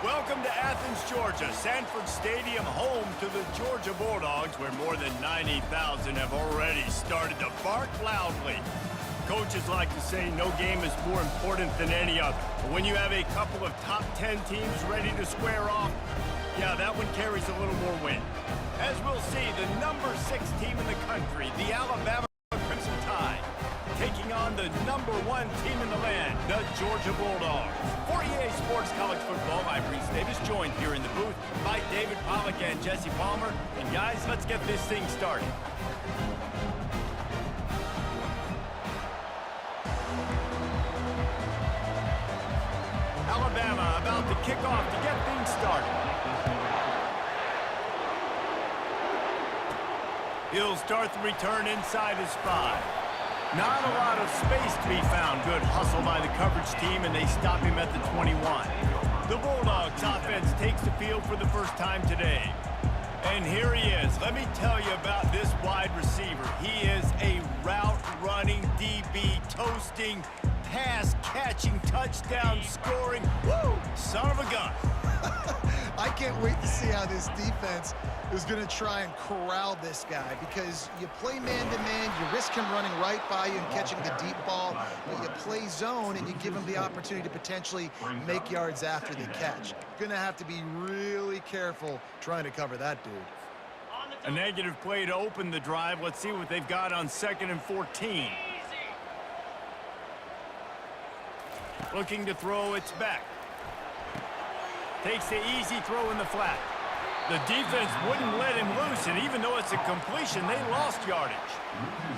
Welcome to Athens, Georgia, Sanford Stadium, home to the Georgia Bulldogs, where more than 90,000 have already started to bark loudly. Coaches like to say no game is more important than any other. But when you have a couple of top 10 teams ready to square off, yeah, that one carries a little more wind. As we'll see, the number 6 team in the country, the Alabama Crimson Tide, taking on the number 1 team in the land, the Georgia Bulldogs. For EA Sports College Football, I'm Reese Davis, joined here in the booth by David Pollack and Jesse Palmer. And guys, let's get this thing started. Alabama about to kick off to get things started. He'll start the return inside his 5. Not a lot of space to be found. Good hustle by the coverage team, and they stop him at the 21. The Bulldogs offense takes the field for the first time today. And here he is. Let me tell you about this wide receiver. He is a route-running DB, toasting, pass-catching, touchdown-scoring, woo, son of a gun. I can't wait to see how this defense is going to try and corral this guy, because you play man-to-man, you risk him running right by you and catching the deep ball, but you play zone and you give him the opportunity to potentially make yards after the catch. Going to have to be really careful trying to cover that dude. A negative play to open the drive. Let's see what they've got on 2nd and 14. Looking to throw, it's back. Takes the easy throw in the flat. The defense wouldn't let him loose, and even though it's a completion, they lost yardage.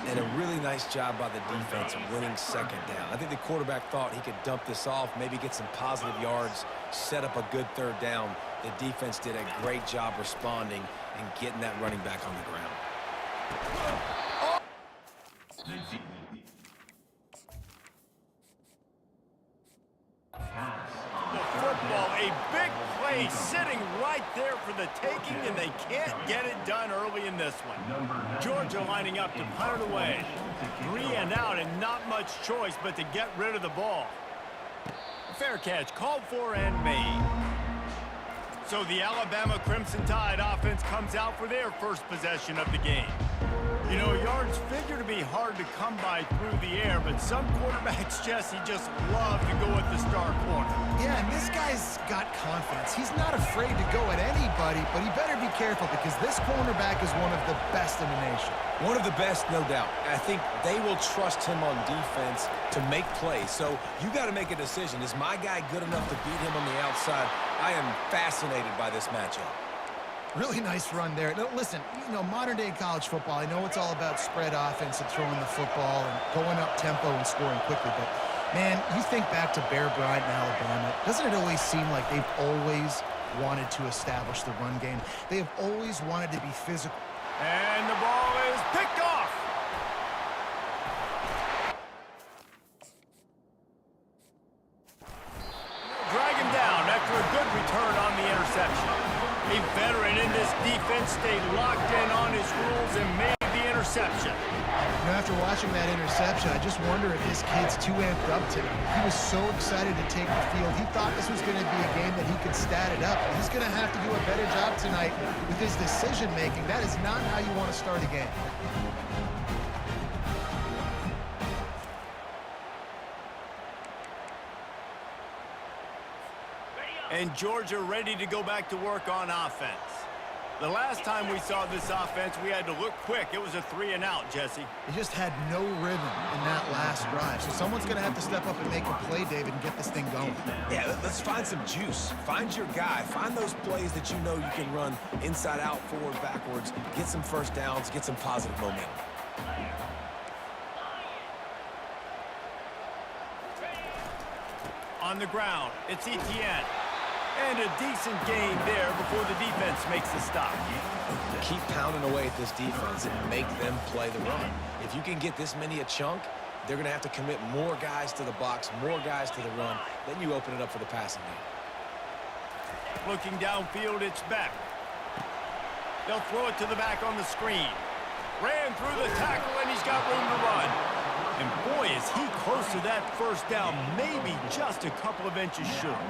And a really nice job by the defense winning 2nd down. I think the quarterback thought he could dump this off, maybe get some positive yards, set up a good 3rd down. The defense did a great job responding and getting that running back on the ground. Football, a big play sitting right there for the taking, and they can't get it done early in this one. Georgia lining up to punt it away. 3 and out, and not much choice but to get rid of the ball. Fair catch called for and made. So the Alabama Crimson Tide offense comes out for their first possession of the game. You know, yards figure to be hard to come by through the air, but some quarterbacks, Jesse, just love to go at the star corner. Yeah, and this guy's got confidence. He's not afraid to go at anybody, but he better be careful, because this cornerback is one of the best in the nation. One of the best, no doubt. I think they will trust him on defense to make plays. So you got to make a decision. Is my guy good enough to beat him on the outside? I am fascinated by this matchup. Really nice run there. Now, listen, you know, modern-day college football, I know it's all about spread offense and throwing the football and going up tempo and scoring quickly, but, man, you think back to Bear Bryant in Alabama, doesn't it always seem like they've always wanted to establish the run game? They have always wanted to be physical. And the ball is picked off. Drag him down after a good return on the interception. A veteran in this defense stayed locked in on his rules and made the interception. You know, after watching that interception, I just wonder if this kid's too amped up tonight. He was so excited to take the field. He thought this was going to be a game that he could stat it up. He's going to have to do a better job tonight with his decision-making. That is not how you want to start a game. And Georgia ready to go back to work on offense. The last time we saw this offense, we had to look quick. It was a 3 and out, Jesse. He just had no rhythm in that last drive. So someone's going to have to step up and make a play, David, and get this thing going. Yeah, let's find some juice. Find your guy. Find those plays that you know you can run inside out, forward, backwards. Get some 1st downs. Get some positive momentum. On the ground, it's Etienne. And a decent gain there before the defense makes the stop. Keep pounding away at this defense and make them play the run. If you can get this many a chunk, they're going to have to commit more guys to the box, more guys to the run. Then you open it up for the passing game. Looking downfield, it's back. They'll throw it to the back on the screen. Ran through the tackle, and he's got room to run. And boy, is he close to that 1st down, maybe just a couple of inches short.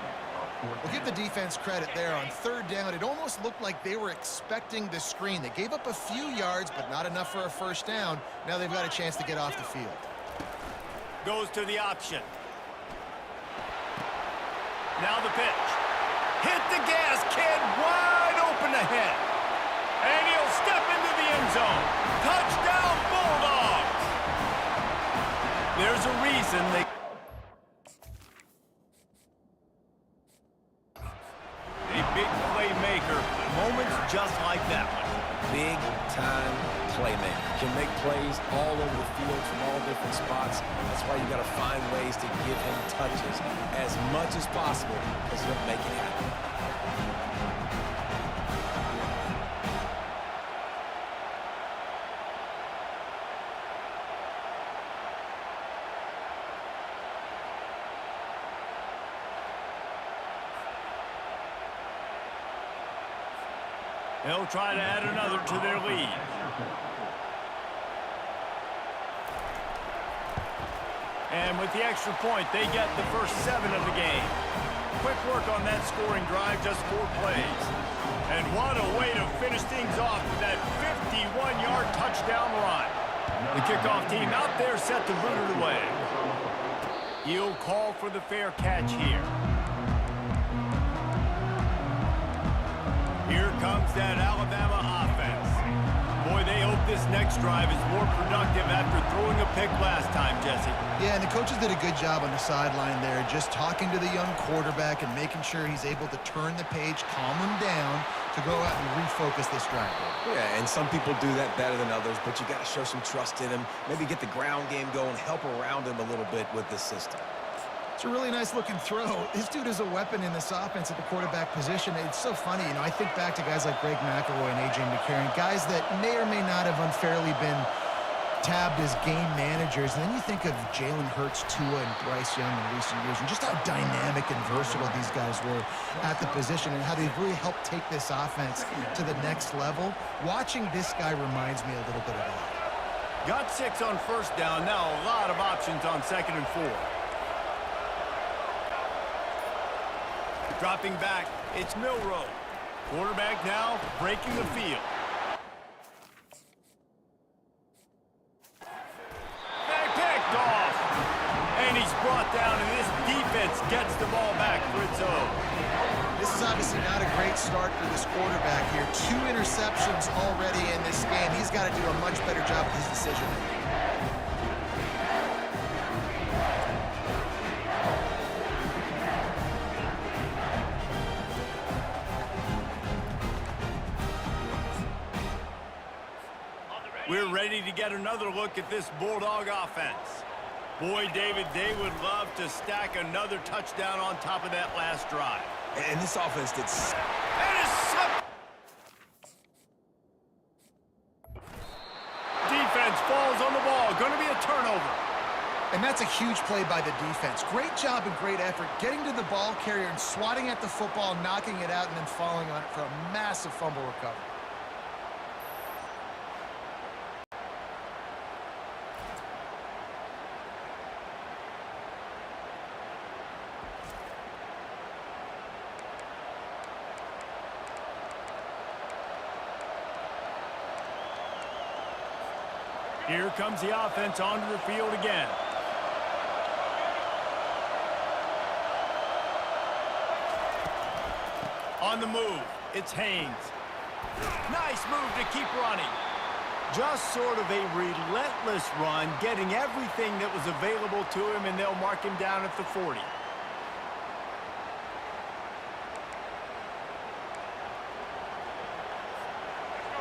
We'll give the defense credit there. On third down, it almost looked like they were expecting the screen. They gave up a few yards, but not enough for a first down. Now they've got a chance to get off the field. Goes to the option. Now the pitch. Hit the gas, kid. Wide open ahead. And he'll step into the end zone. Touchdown, Bulldogs. There's a reason they... A big playmaker. Moments just like that one. Big-time playmaker. Can make plays all over the field from all different spots. That's why you got to find ways to give him touches as much as possible because he'll make it happen. They'll try to add another to their lead. And with the extra point, they get the first 7 of the game. Quick work on that scoring drive, just 4 plays. And what a way to finish things off with that 51-yard touchdown run. The kickoff team out there set to boot it away. He'll call for the fair catch here. Here comes that Alabama offense. Boy, they hope this next drive is more productive after throwing a pick last time, Jesse. Yeah, and the coaches did a good job on the sideline there, just talking to the young quarterback and making sure he's able to turn the page, calm him down to go out and refocus this drive. Yeah, and some people do that better than others, but you got to show some trust in him, maybe get the ground game going, help around him a little bit with this system. It's a really nice-looking throw. This dude is a weapon in this offense at the quarterback position. It's so funny, you know, I think back to guys like Greg McElroy and A.J. McCarron, guys that may or may not have unfairly been tabbed as game managers. And then you think of Jalen Hurts, Tua, and Bryce Young in recent years, and just how dynamic and versatile these guys were at the position and how they've really helped take this offense to the next level. Watching this guy reminds me a little bit of that. Got 6 on first down. Now a lot of options on 2nd and 4. Dropping back, it's Milroe. Quarterback now breaking the field. They picked off. And he's brought down, and this defense gets the ball back for its own. This is obviously not a great start for this quarterback here. 2 interceptions already in this game. He's got to do a much better job with his decision. We're ready to get another look at this Bulldog offense. Boy, David, they would love to stack another touchdown on top of that last drive. And this offense did... Defense falls on the ball. Going to be a turnover. And that's a huge play by the defense. Great job and great effort getting to the ball carrier and swatting at the football, knocking it out, and then falling on it for a massive fumble recovery. Here comes the offense onto the field again. On the move, it's Haynes. Nice move to keep running. Just sort of a relentless run, getting everything that was available to him, and they'll mark him down at the 40.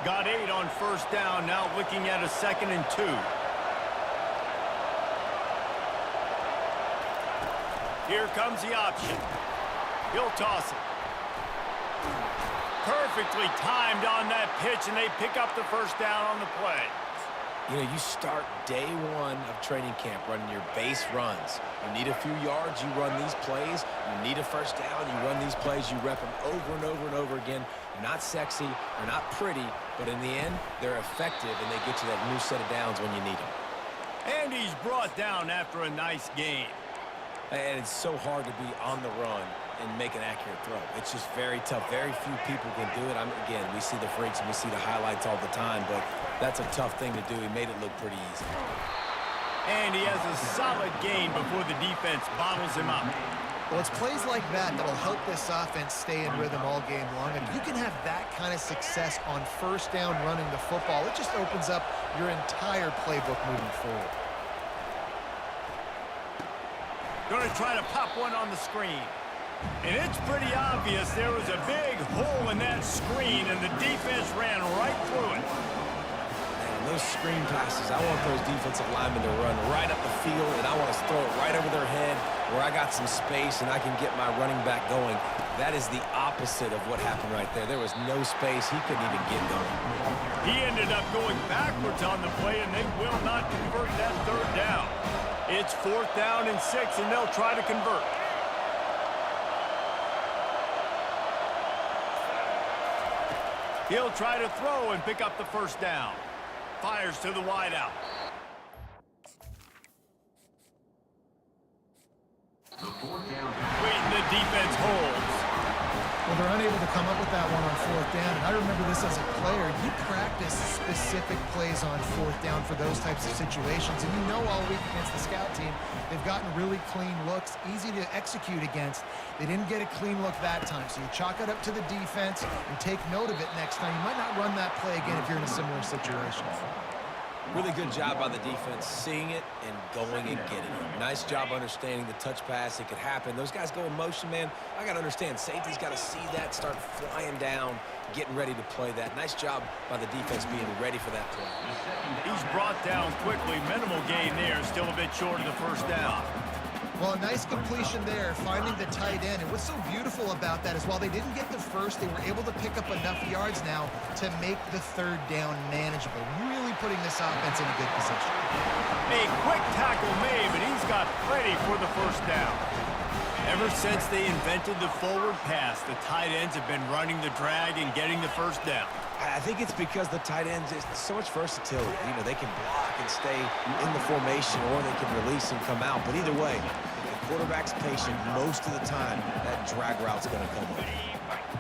Got 8 on first down, now looking at a 2nd and 2. Here comes the option. He'll toss it. Perfectly timed on that pitch, and they pick up the first down on the play. You know, you start day 1 of training camp running your base runs. You need a few yards, you run these plays. You need a first down, you run these plays. You rep them over and over and over again. They're not sexy, they're not pretty, but in the end, they're effective, and they get you that new set of downs when you need them. And he's brought down after a nice game. And it's so hard to be on the run and make an accurate throw. It's just very tough. Very few people can do it. Again, we see the freaks and we see the highlights all the time, but that's a tough thing to do. He made it look pretty easy. And he has a solid gain before the defense bottles him up. Well, it's plays like that that'll help this offense stay in rhythm all game long. If you can have that kind of success on first down running the football, it just opens up your entire playbook moving forward. Going to try to pop one on the screen. And it's pretty obvious there was a big hole in that screen, and the defense ran right through it. Those screen passes, I want those defensive linemen to run right up the field, and I want to throw it right over their head where I got some space and I can get my running back going. That is the opposite of what happened right there. There was no space. He couldn't even get going. He ended up going backwards on the play, and they will not convert that third down. It's 4th down and 6, and they'll try to convert. He'll try to throw and pick up the first down. Fires to the wideout. Waiting, the defense holds. Well, they're unable to come up with that one on 4th down. And I remember this as a player. You practice specific plays on 4th down for those types of situations. And you know all week against the scout team, they've gotten really clean looks, easy to execute against. They didn't get a clean look that time. So you chalk it up to the defense and take note of it next time. You might not run that play again if you're in a similar situation. Really good job by the defense, seeing it and going and getting it. Nice job understanding the touch pass. It could happen. Those guys go in motion, man. I got to understand. Safety's got to see that, start flying down, getting ready to play that. Nice job by the defense being ready for that play. He's brought down quickly. Minimal gain there. Still a bit short of the first down. Well, a nice completion there, finding the tight end. And what's so beautiful about that is while they didn't get the first, they were able to pick up enough yards now to make the third down manageable. Really putting this offense in a good position. A quick tackle made, but he's got plenty for the first down. Ever since they invented the forward pass, the tight ends have been running the drag and getting the first down. I think it's because the tight ends, is so much versatility. You know, they can block and stay in the formation, or they can release and come out. But either way, if the quarterback's patient most of the time, that drag route's going to come up.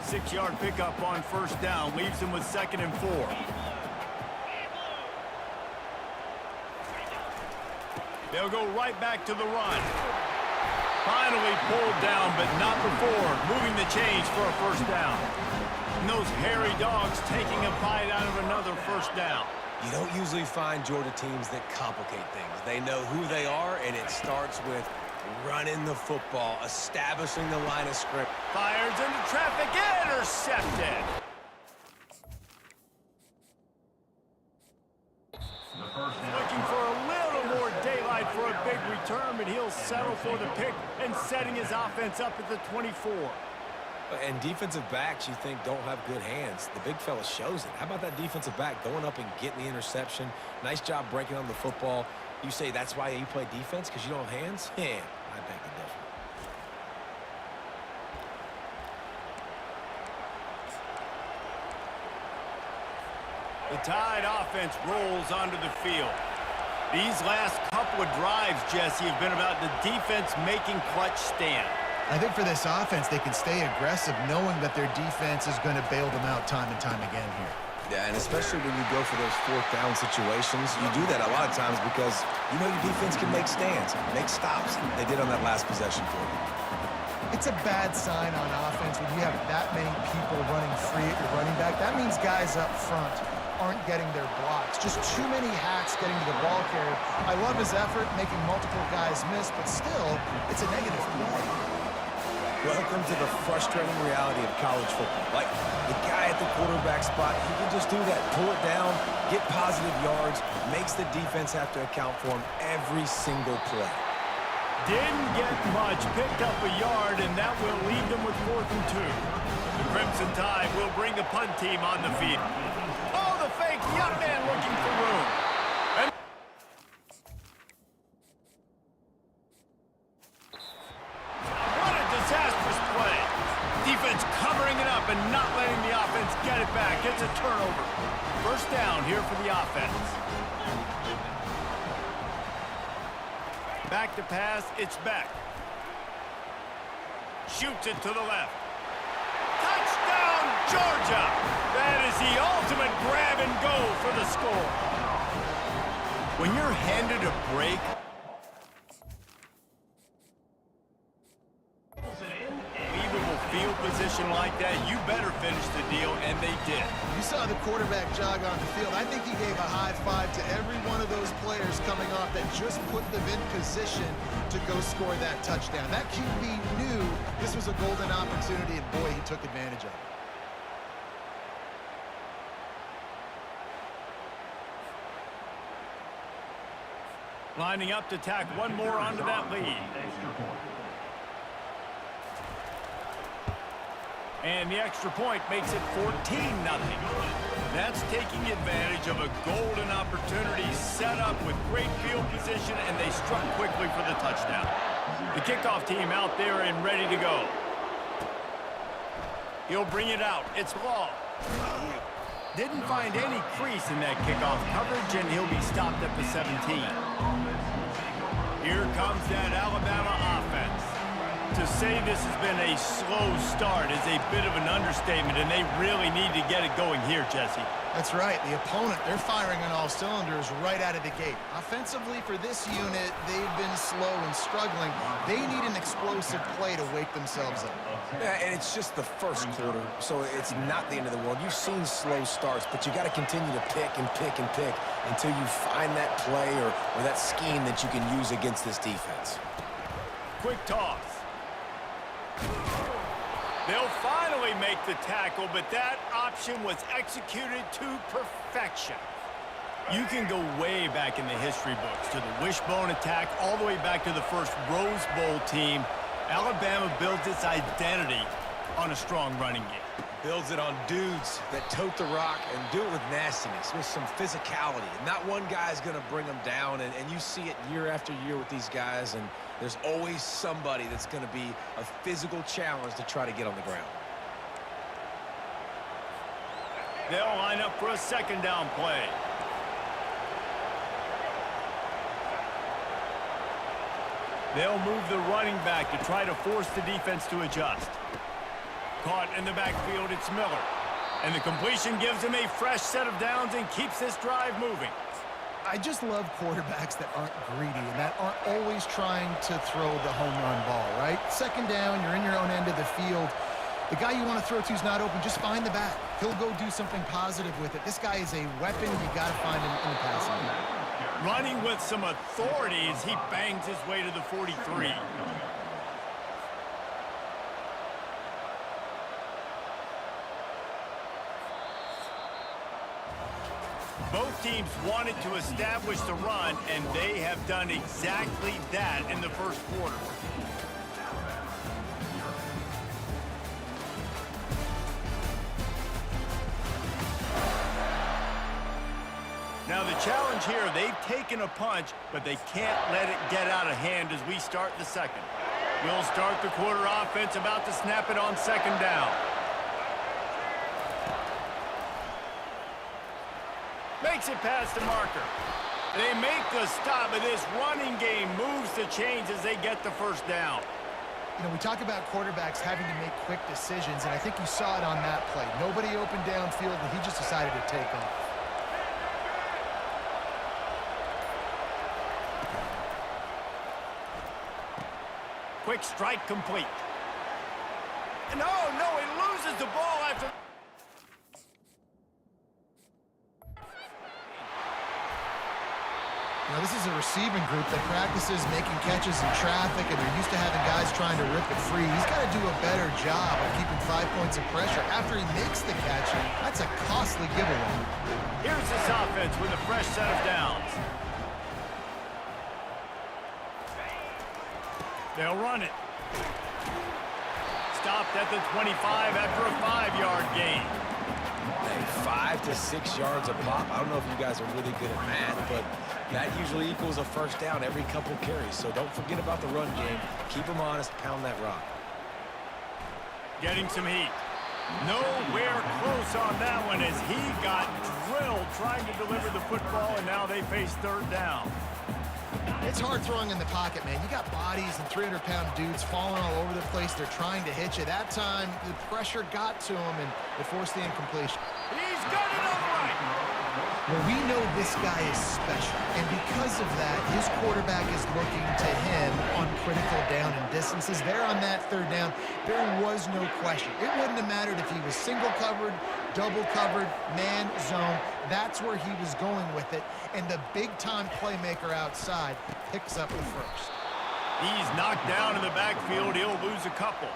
6-yard pickup on first down leaves him with 2nd and 4. They'll go right back to the run. Finally pulled down, but not before moving the chains for a first down. And those hairy dogs taking a bite out of another first down. You don't usually find Georgia teams that complicate things. They know who they are, and it starts with running the football, establishing the line of scrimmage. Fires into traffic, intercepted. Looking for a little more daylight for a big return, but he'll settle for the pick and setting his offense up at the 24. And defensive backs, you think, don't have good hands. The big fella shows it. How about that defensive back going up and getting the interception? Nice job breaking on the football. You say that's why you play defense, because you don't have hands? Yeah, I beg to differ. The Tide offense rolls onto the field. These last couple of drives, Jesse, have been about the defense making clutch stand. I think for this offense, they can stay aggressive knowing that their defense is going to bail them out time and time again here. Yeah, and especially when you go for those 4th down situations, you do that a lot of times because you know your defense can make stands, make stops. They did on that last possession for you. It's a bad sign on offense when you have that many people running free at your running back. That means guys up front aren't getting their blocks. Just too many hacks getting to the ball carrier. I love his effort, making multiple guys miss, but still, it's a negative play. Welcome to the frustrating reality of college football. Like, the guy at the quarterback spot, he can just do that. Pull it down, get positive yards, makes the defense have to account for him every single play. Didn't get much, picked up a yard, and that will leave them with 4th and 2. The Crimson Tide will bring the punt team on the field. Oh, the fake, young man looking for room. And what a disastrous play. Defense covering it up and not letting the offense get it back. It's a turnover. First down here for the offense. Back to pass, it's back. shoots it to the left. Touchdown, Georgia! That is the ultimate grab and go for the score. When you're handed a break, unbelievable field position like that, you better finish the deal, and they did. You saw the quarterback jog on the field. I think he gave a high five to every one of those players coming off that just put them in position to go score that touchdown. That QB knew this was a golden opportunity, and boy, he took advantage of it. Lining up to tack one more onto that lead. And the extra point makes it 14-0. That's taking advantage of a golden opportunity set up with great field position, and they struck quickly for the touchdown. The kickoff team out there and ready to go. He'll bring it out. It's long. Didn't find any crease in that kickoff coverage, and he'll be stopped at the 17. Here comes that Alabama offense. To say this has been a slow start is a bit of an understatement, and they really need to get it going here, Jesse. That's right. The opponent, they're firing on all cylinders right out of the gate. Offensively, for this unit, they've been slow and struggling. They need an explosive play to wake themselves up. Yeah, and it's just the first quarter, so it's not the end of the world. You've seen slow starts, but you got to continue to pick and pick and pick until you find that play or that scheme that you can use against this defense. Quick toss. They'll finally make the tackle, but that option was executed to perfection. You can go way back in the history books to the wishbone attack all the way back to the first Rose Bowl team. Alabama builds its identity on a strong running game. Builds it on dudes that tote the rock and do it with nastiness, with some physicality. Not one guy's going to bring them down, and you see it year after year with these guys, and there's always somebody that's going to be a physical challenge to try to get on the ground. They'll line up for a second down play. They'll move the running back to try to force the defense to adjust. Caught in the backfield, it's Miller. And the completion gives him a fresh set of downs and keeps this drive moving. I just love quarterbacks that aren't greedy and that aren't always trying to throw the home run ball, right? Second down, you're in your own end of the field. The guy you want to throw to is not open. Just find the back. He'll go do something positive with it. This guy is a weapon. You got to find him in the passing game. Running with some authority as he bangs his way to the 43. Both teams wanted to establish the run, and they have done exactly that in the first quarter. Now the challenge here, they've taken a punch, but they can't let it get out of hand as we start the second. We'll start the quarter offense, about to snap it on second down. Makes it past the marker. They make the stop, but this running game moves the chains as they get the first down. You know, we talk about quarterbacks having to make quick decisions, and I think you saw it on that play. Nobody opened downfield, and he just decided to take off. Quick strike complete. No, he loses the ball after... Now, this is a receiving group that practices making catches in traffic, and they're used to having guys trying to rip it free. He's got to do a better job of keeping 5 points of pressure. After he makes the catch, that's a costly giveaway. Here's this offense with a fresh set of downs. They'll run it. Stopped at the 25 after a 5-yard gain. 5 to 6 yards a pop. I don't know if you guys are really good at math, but that usually equals a first down every couple carries. So don't forget about the run game. Keep them honest. Pound that rock. Getting some heat. Nowhere close on that one as he got drilled trying to deliver the football, and now they face third down. It's hard throwing in the pocket, man. You got bodies and 300-pound dudes falling all over the place. They're trying to hit you. That time, the pressure got to him, and it forced the incompletion. He's got it on the right. Well, we know this guy is special, and because of that, his quarterback is looking to him on critical down and distances. There on that third down, there was no question. It wouldn't have mattered if he was single covered, double covered, man, zone. That's where he was going with it, and the big-time playmaker outside picks up the first. He's knocked down in the backfield. He'll lose a couple.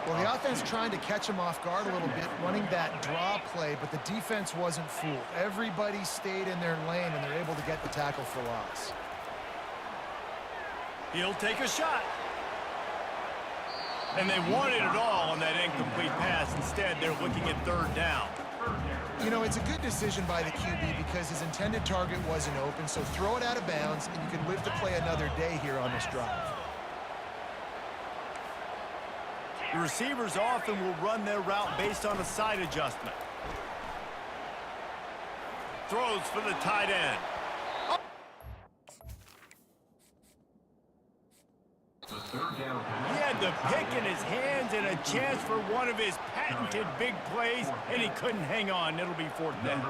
Well, the offense trying to catch him off guard a little bit, running that draw play, but the defense wasn't fooled. Everybody stayed in their lane, and they're able to get the tackle for loss. He'll take a shot. And they wanted it all on that incomplete pass. Instead, they're looking at third down. You know, it's a good decision by the QB because his intended target wasn't open, so throw it out of bounds, and you can live to play another day here on this drive. The receivers often will run their route based on a side adjustment. Throws for the tight end. He had the pick in his hands and a chance for one of his patented big plays, and he couldn't hang on. It'll be fourth down.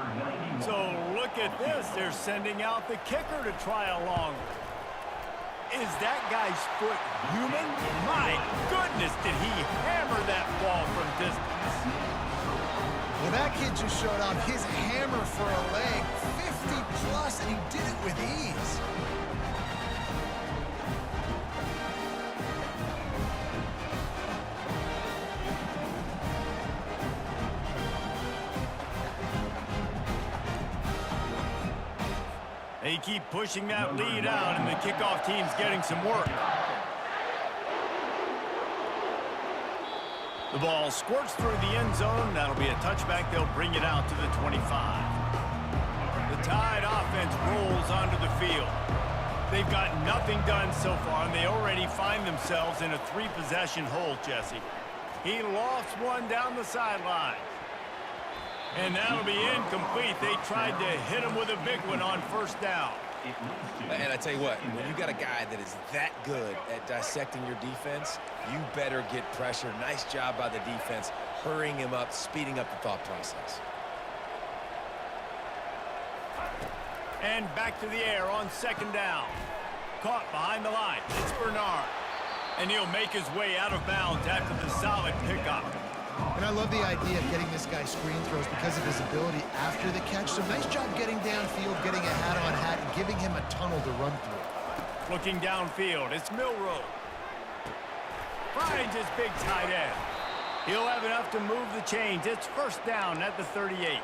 So look at this. They're sending out the kicker to try a long one. Is that guy's foot human? My goodness, did he hammer that ball from distance. Well, that kid just showed off his hammer for a leg, 50-plus, and he did it with ease. They keep pushing that lead out, and the kickoff team's getting some work. The ball squirts through the end zone. That'll be a touchback. They'll bring it out to the 25. The Tide offense rolls onto the field. They've got nothing done so far, and they already find themselves in a three-possession hole, Jesse. He lofts one down the sideline. And that'll be incomplete. They tried to hit him with a big one on first down. And I tell you what, when you got a guy that is that good at dissecting your defense, you better get pressure. Nice job by the defense, hurrying him up, speeding up the thought process. And back to the air on second down. Caught behind the line. It's Bernard. And he'll make his way out of bounds after the solid pickup. And I love the idea of getting this guy screen throws because of his ability after the catch. So nice job getting downfield, getting a hat-on-hat, and giving him a tunnel to run through. Looking downfield, it's Milroe. Finds his big tight end. He'll have enough to move the chains. It's first down at the 38.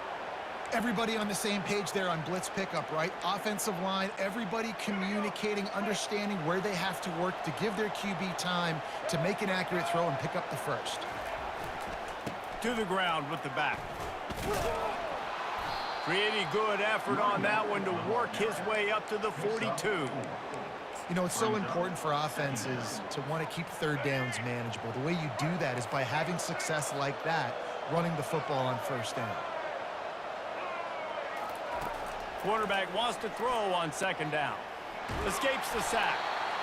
Everybody on the same page there on blitz pickup, right? Offensive line, everybody communicating, understanding where they have to work to give their QB time to make an accurate throw and pick up the first. To the ground with the back. Pretty good effort on that one to work his way up to the 42. You know, it's so important for offenses to want to keep third downs manageable. The way you do that is by having success like that, running the football on first down. Quarterback wants to throw on second down. Escapes the sack.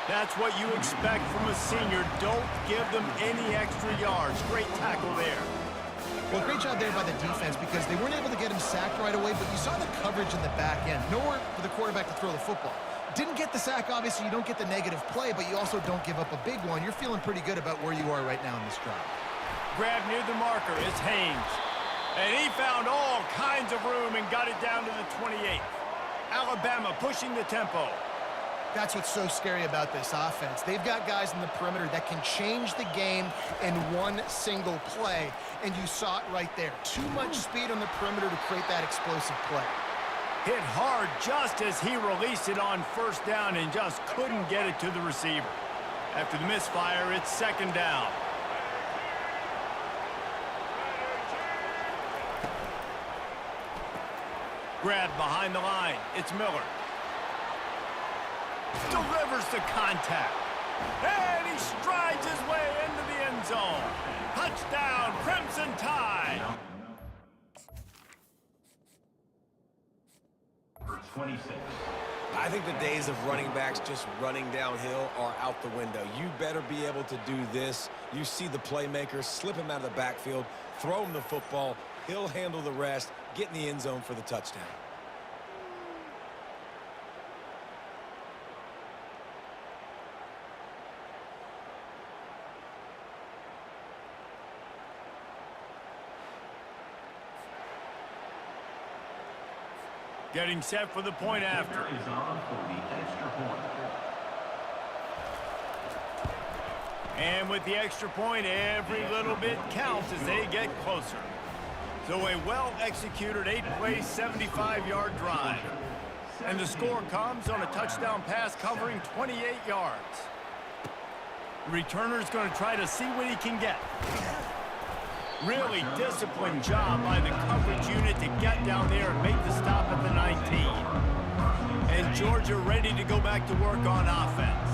That's what you expect from a senior. Don't give them any extra yards. Great tackle there. Well, great job there by the defense because they weren't able to get him sacked right away, but you saw the coverage in the back end. Nowhere for the quarterback to throw the football. Didn't get the sack, obviously. You don't get the negative play, but you also don't give up a big one. You're feeling pretty good about where you are right now in this drive. Grab near the marker. It's Haynes. And he found all kinds of room and got it down to the 28. Alabama pushing the tempo. That's what's so scary about this offense. They've got guys in the perimeter that can change the game in one single play, and you saw it right there. Too much speed on the perimeter to create that explosive play. Hit hard just as he released it on first down and just couldn't get it to the receiver. After the misfire, it's second down. Grabbed behind the line. It's Miller. Delivers the contact. And he strides his way into the end zone. Touchdown, Crimson Tide. For 26. I think the days of running backs just running downhill are out the window. You better be able to do this. You see the playmaker, slip him out of the backfield, throw him the football. He'll handle the rest, get in the end zone for the touchdown. Getting set for the point after. Is on for the extra point. And with the extra point, every little bit counts as they get closer. So a well-executed 8-play, 75-yard drive. And the score comes on a touchdown pass covering 28 yards. The returner's going to try to see what he can get. Really disciplined job by the coverage unit to get down there and make the stop at the 19. And Georgia ready to go back to work on offense.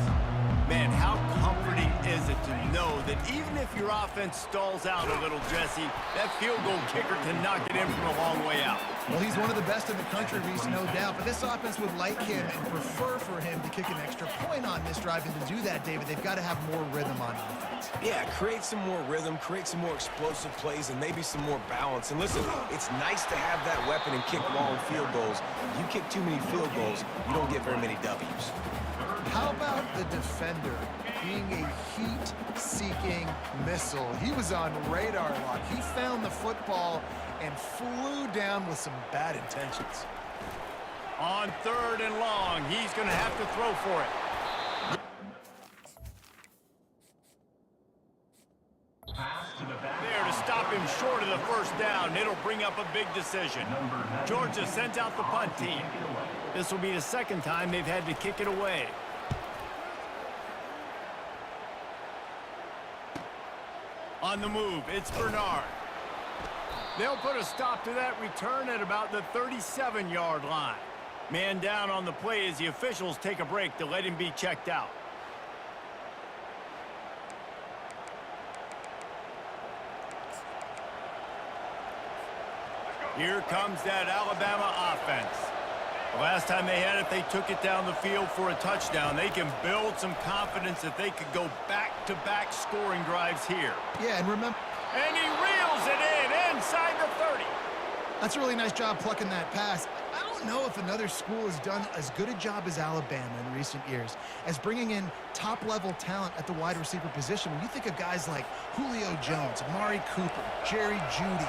Man, how comforting is it to know that even if your offense stalls out a little, Jesse, that field goal kicker can knock it in from a long way out. Well, he's one of the best in the country, Reese, no doubt. But this offense would like him and prefer for him to kick an extra point on this drive. And to do that, David, they've got to have more rhythm on offense. Yeah, create some more rhythm, create some more explosive plays, and maybe some more balance. And listen, it's nice to have that weapon and kick long field goals. You kick too many field goals, you don't get very many W's. How about the defender being a heat-seeking missile? He was on radar lock. He found the football and flew down with some bad intentions. On 3rd and long, he's going to have to throw for it. There to stop him short of the first down. It'll bring up a big decision. Georgia sends out the punt team. This will be the second time they've had to kick it away. On the move, it's Bernard. They'll put a stop to that return at about the 37-yard line. Man down on the play as the officials take a break to let him be checked out. Here comes that Alabama offense. The last time they had it, they took it down the field for a touchdown. They can build some confidence that they could go back-to-back scoring drives here. Yeah, and remember... And he reels it in inside the 30. That's a really nice job plucking that pass. I don't know if another school has done as good a job as Alabama in recent years as bringing in top-level talent at the wide receiver position. When you think of guys like Julio Jones, Amari Cooper, Jerry Jeudy,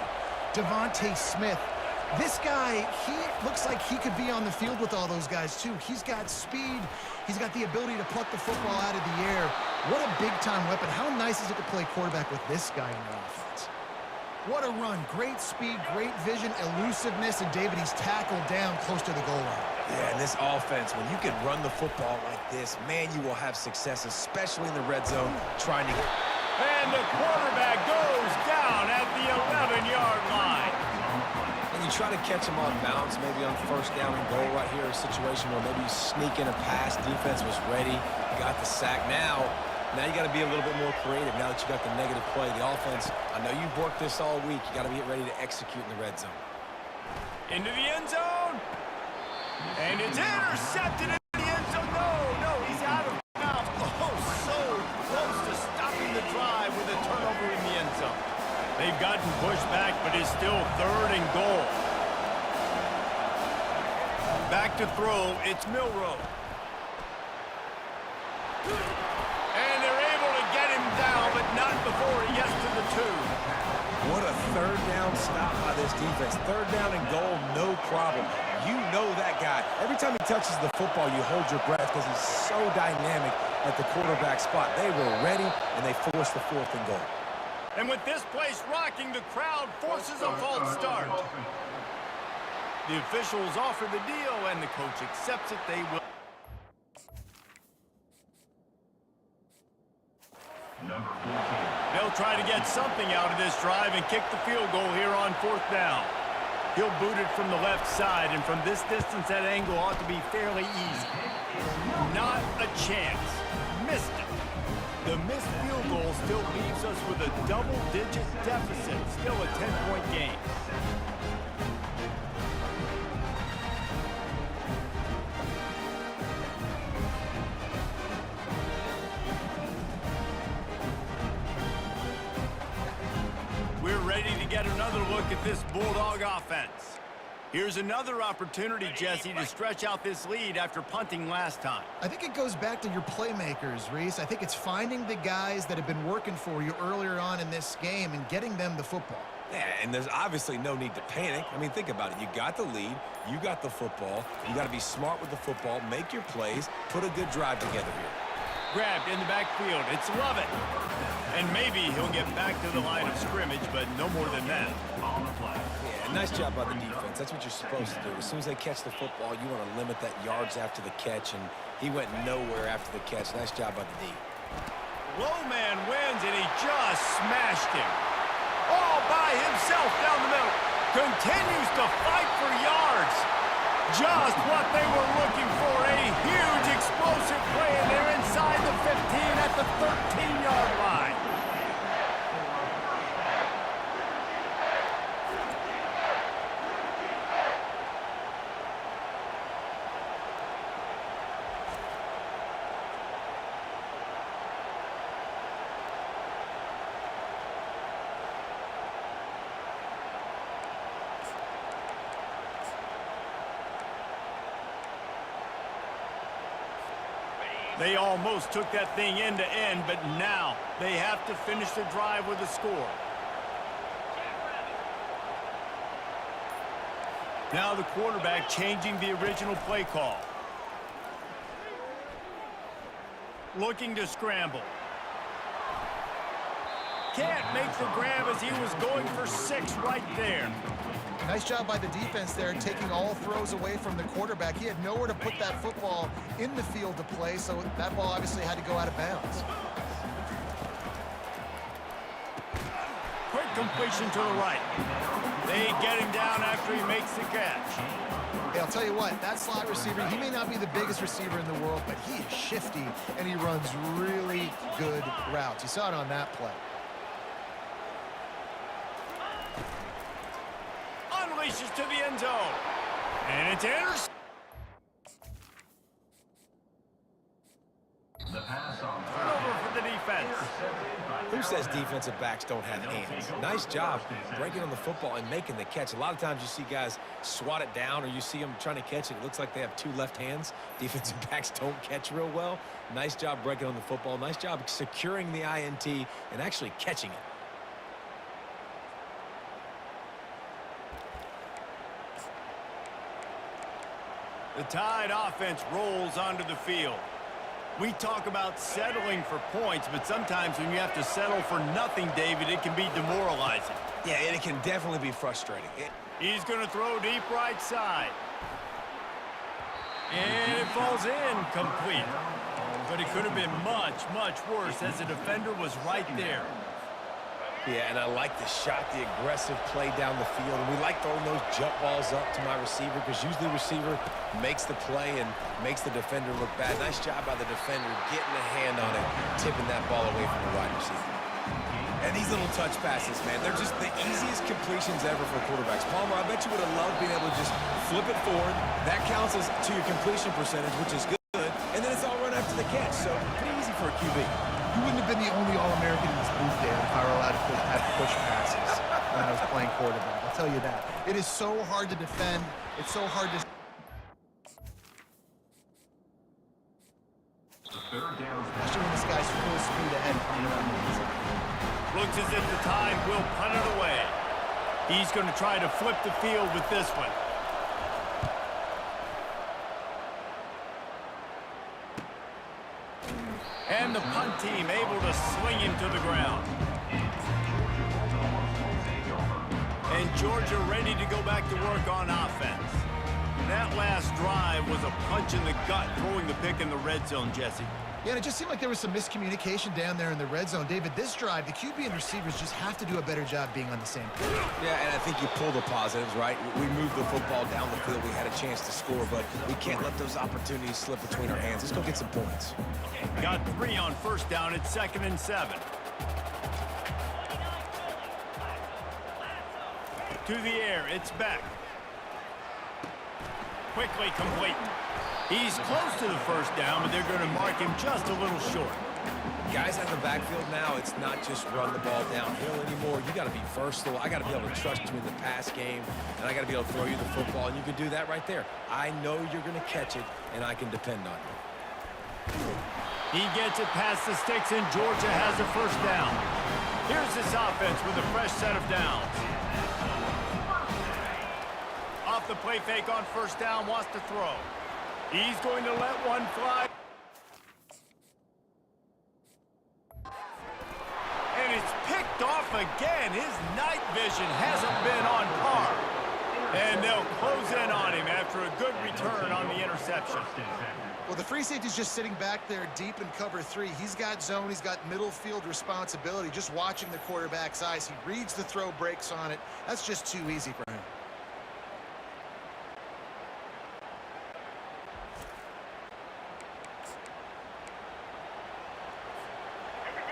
Devontae Smith, this guy, he looks like he could be on the field with all those guys, too. He's got speed. He's got the ability to pluck the football out of the air. What a big-time weapon. How nice is it to play quarterback with this guy in your offense? What a run. Great speed, great vision, elusiveness, and David, he's tackled down close to the goal line. Yeah, and this offense, when you can run the football like this, man, you will have success, especially in the red zone, trying to get... And the quarterback goes down at the 11-yard line. And you try to catch him off balance, maybe on 1st down and goal right here, a situation where maybe you sneak in a pass, defense was ready, got the sack. Now you got to be a little bit more creative now that you got the negative play. The offense, I know you've worked this all week. You got to get ready to execute in the red zone. Into the end zone. And it's intercepted in the end zone. No, he's out of bounds. Oh, so close to stopping the drive with a turnover in the end zone. They've gotten pushed back, but it's still 3rd and goal. Back to throw, it's Milroe. And they're able to get him down, but not before he gets to the 2. What a 3rd down stop by this defense. 3rd down and goal, no problem. You know that guy. Every time he touches the football, you hold your breath because he's so dynamic at the quarterback spot. They were ready, and they forced the 4th and goal. And with this place rocking, the crowd forces a false start. The officials offer the deal, and the coach accepts it. They will. Number 14. They'll try to get something out of this drive and kick the field goal here on 4th down. He'll boot it from the left side, and from this distance, that angle ought to be fairly easy. Not a chance. Missed it. The missed field goal still leaves us with a double-digit deficit. Still a 10-point game. ready to get another look at this Bulldog offense. Here's another opportunity, Jesse, to stretch out this lead after punting last time. I think it goes back to your playmakers, Reese. I think it's finding the guys that have been working for you earlier on in this game and getting them the football. Yeah, and there's obviously no need to panic. I mean, think about it. You got the lead. You got the football. You got to be smart with the football. Make your plays. Put a good drive together here. Grabbed in the backfield. It's Lovett. And maybe he'll get back to the line of scrimmage, but no more than that. On the play. Yeah, nice job by the defense. That's what you're supposed to do. As soon as they catch the football, you want to limit that yards after the catch, and he went nowhere after the catch. Nice job by the D. Low man wins, and he just smashed him. All by himself down the middle. Continues to fight for yards. Just what they were looking for. A huge explosive play, and they're inside the 15 at the 13-yard line. They almost took that thing end to end, but now they have to finish the drive with a score. Now the quarterback changing the original play call. Looking to scramble. Can't make the grab as he was going for 6 right there. Nice job by the defense there, taking all throws away from the quarterback. He had nowhere to put that football in the field to play, so that ball obviously had to go out of bounds. Quick completion to the right. They get him down after he makes the catch. Hey, I'll tell you what, that slot receiver, he may not be the biggest receiver in the world, but he is shifty, and he runs really good routes. You saw it on that play. Unleashes to the end zone. And it's intercepted. The pass on Turnover for the defense. Who says defensive backs don't have hands? Nice job breaking on the football and making the catch. A lot of times you see guys swat it down, or you see them trying to catch it. It looks like they have 2 left hands. Defensive backs don't catch real well. Nice job breaking on the football. Nice job securing the INT and actually catching it. The Tide offense rolls onto the field. We talk about settling for points, but sometimes when you have to settle for nothing, David, it can be demoralizing. Yeah, and it can definitely be frustrating. He's going to throw deep right side. And it falls in complete. But it could have been much, much worse as the defender was right there. Yeah, and I like the shot, the aggressive play down the field. And we like throwing those jump balls up to my receiver because usually the receiver makes the play and makes the defender look bad. Nice job by the defender getting a hand on it, tipping that ball away from the wide receiver. And these little touch passes, man, they're just the easiest completions ever for quarterbacks. Palmer, I bet you would have loved being able to just flip it forward. That counts as to your completion percentage, which is good. And then it's all run after the catch, so pretty easy for a QB. You wouldn't have been the only All-American in this booth, Dan, if I were allowed to have push passes when I was playing quarterback. I'll tell you that. It is so hard to defend. It's so hard to... third down. Especially when this guy's full speed ahead coming around the inside. Looks as if the Tide will punt it away. He's going to try to flip the field with this one. And the punt team able to sling him to the ground. And Georgia ready to go back to work on offense. That last drive was a punch in the gut, throwing the pick in the red zone, Jesse. Yeah, and it just seemed like there was some miscommunication down there in the red zone. David, this drive, the QB and receivers just have to do a better job being on the same page. Yeah, and I think you pull the positives, right? We moved the football down the field. We had a chance to score, but we can't let those opportunities slip between our hands. Let's go get some points. Got 3 on first down. It's 2nd and 7. To the air. It's back. Quickly complete. He's close to the first down, but they're going to mark him just a little short. Guys out of the backfield now, it's not just run the ball downhill anymore. You got to be versatile. I got to be able to trust you in the pass game, and I got to be able to throw you the football, and you can do that right there. I know you're going to catch it, and I can depend on you. He gets it past the sticks, and Georgia has a first down. Here's this offense with a fresh set of downs. Off the play fake on first down, wants to throw. He's going to let one fly. And it's picked off again. His night vision hasn't been on par. And they'll close in on him after a good return on the interception. Well, the free safety's just sitting back there deep in cover 3. He's got zone. He's got middle field responsibility. Just watching the quarterback's eyes. He reads the throw, breaks on it. That's just too easy for him.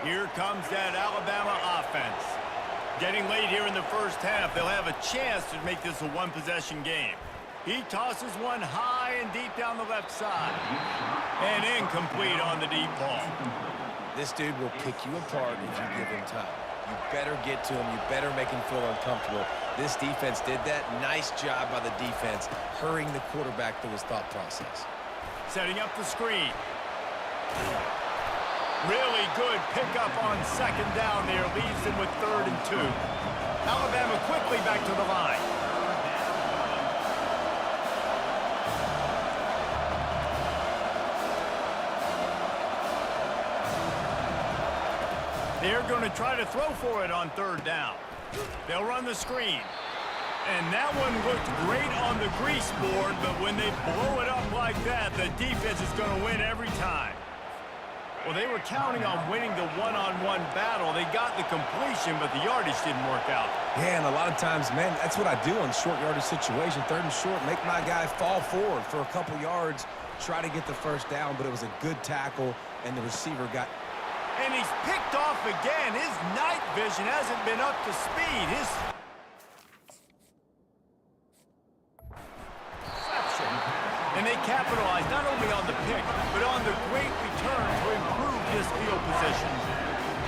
Here comes that Alabama offense. Getting late here in the first half, they'll have a chance to make this a one-possession game. He tosses one high and deep down the left side. And incomplete on the deep ball. This dude will pick you apart if you give him time. You better get to him. You better make him feel uncomfortable. This defense did that. Nice job by the defense, hurrying the quarterback through his thought process. Setting up the screen. Really good pickup on second down there. Leaves them with 3rd and 2. Alabama quickly back to the line. They're going to try to throw for it on 3rd down. They'll run the screen. And that one looked great on the grease board, but when they blow it up like that, the defense is going to win every time. Well, they were counting on winning the one-on-one battle. They got the completion, but the yardage didn't work out. Yeah, and a lot of times, man, that's what I do on short yardage situation. 3rd and short, make my guy fall forward for a couple yards, try to get the first down, but it was a good tackle, and the receiver got... And he's picked off again. His night vision hasn't been up to speed. His... And they capitalized not only on the pick, but on the great return to improve this field position.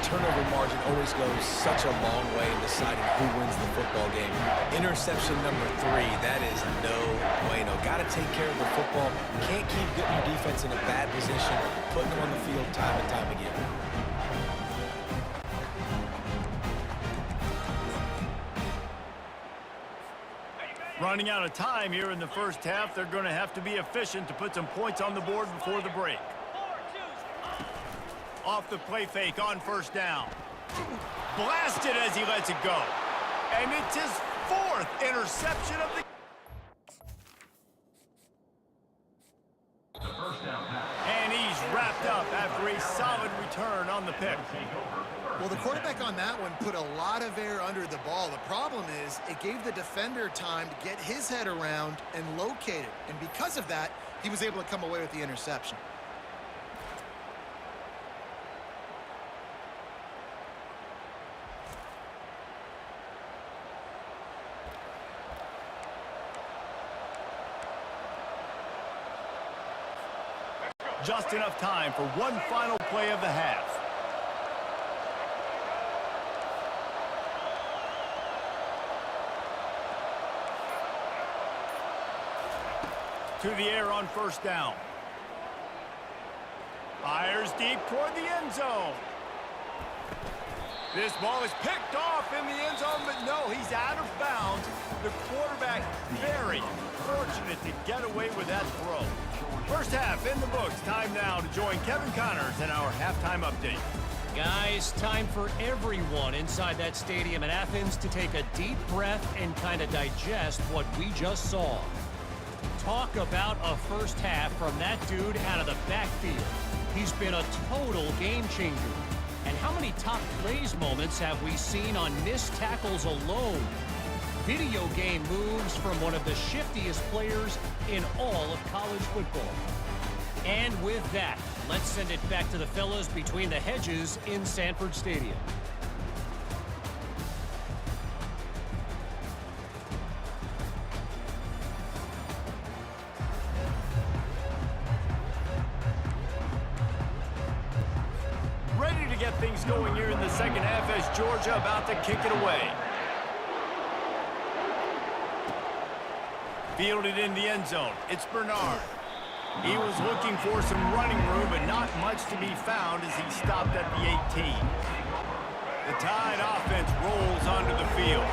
Turnover margin always goes such a long way in deciding who wins the football game. Interception number 3, that is no bueno. Got to take care of the football. Can't keep getting your defense in a bad position, putting them on the field time and time again. Running out of time here in the first half. They're going to have to be efficient to put some points on the board before the break. Off the play fake on first down. Blasted as he lets it go. And it's his 4th interception of the... And he's wrapped up after a solid return on the pick. Well, the quarterback on that one put a lot of air under the ball. The problem is it gave the defender time to get his head around and locate it. And because of that, he was able to come away with the interception. Just enough time for one final play of the half. To the air on first down. Fires deep toward the end zone. This ball is picked off in the end zone, but no, he's out of bounds. The quarterback very fortunate to get away with that throw. First half in the books. Time now to join Kevin Connors in our halftime update. Guys, time for everyone inside that stadium in Athens to take a deep breath and kind of digest what we just saw. Talk about a first half from that dude out of the backfield. He's been a total game changer. And how many top plays moments have we seen on missed tackles alone? Video game moves from one of the shiftiest players in all of college football. And with that, let's send it back to the fellas between the hedges in Sanford Stadium. Ready things going here in the second half as Georgia about to kick it away. Fielded in the end zone. It's Bernard. He was looking for some running room, but not much to be found as he stopped at the 18. The Tide offense rolls onto the field.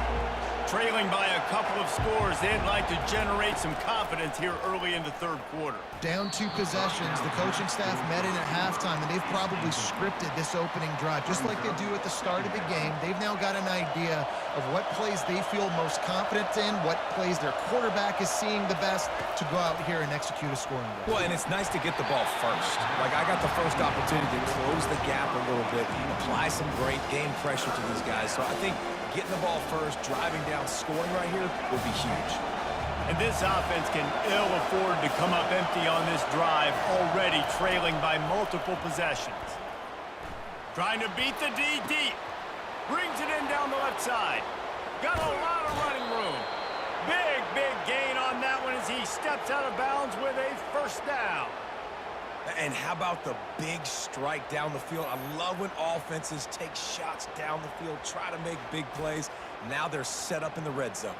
Trailing by a couple of scores, they'd like to generate some confidence here early in the third quarter. Down 2 possessions, the coaching staff met in at halftime, and they've probably scripted this opening drive, just like they do at the start of the game. They've now got an idea of what plays they feel most confident in, what plays their quarterback is seeing the best to go out here and execute a scoring drive. Well, and it's nice to get the ball first. Like, I got the first opportunity to close the gap a little bit, apply some great game pressure to these guys. So I think getting the ball first, driving down, scoring right here will be huge. And this offense can ill afford to come up empty on this drive, already trailing by multiple possessions. Trying to beat the D deep. Brings it in down the left side. Got a lot of running room. Big gain on that one as he steps out of bounds with a first down. And how about the big strike down the field? I love when offenses take shots down the field, try to make big plays. Now they're set up in the red zone.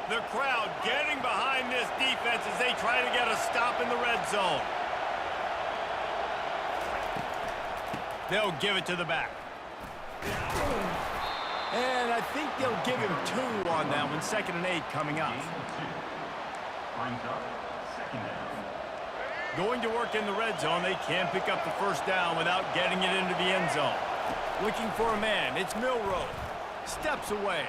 The crowd getting behind this defense as they try to get a stop in the red zone. They'll give it to the back. And I think they'll give him 2 on that one. 2nd and 8 coming up. Brings up second down. Going to work in the red zone. They can't pick up the first down without getting it into the end zone. Looking for a man. It's Milroe. Steps away.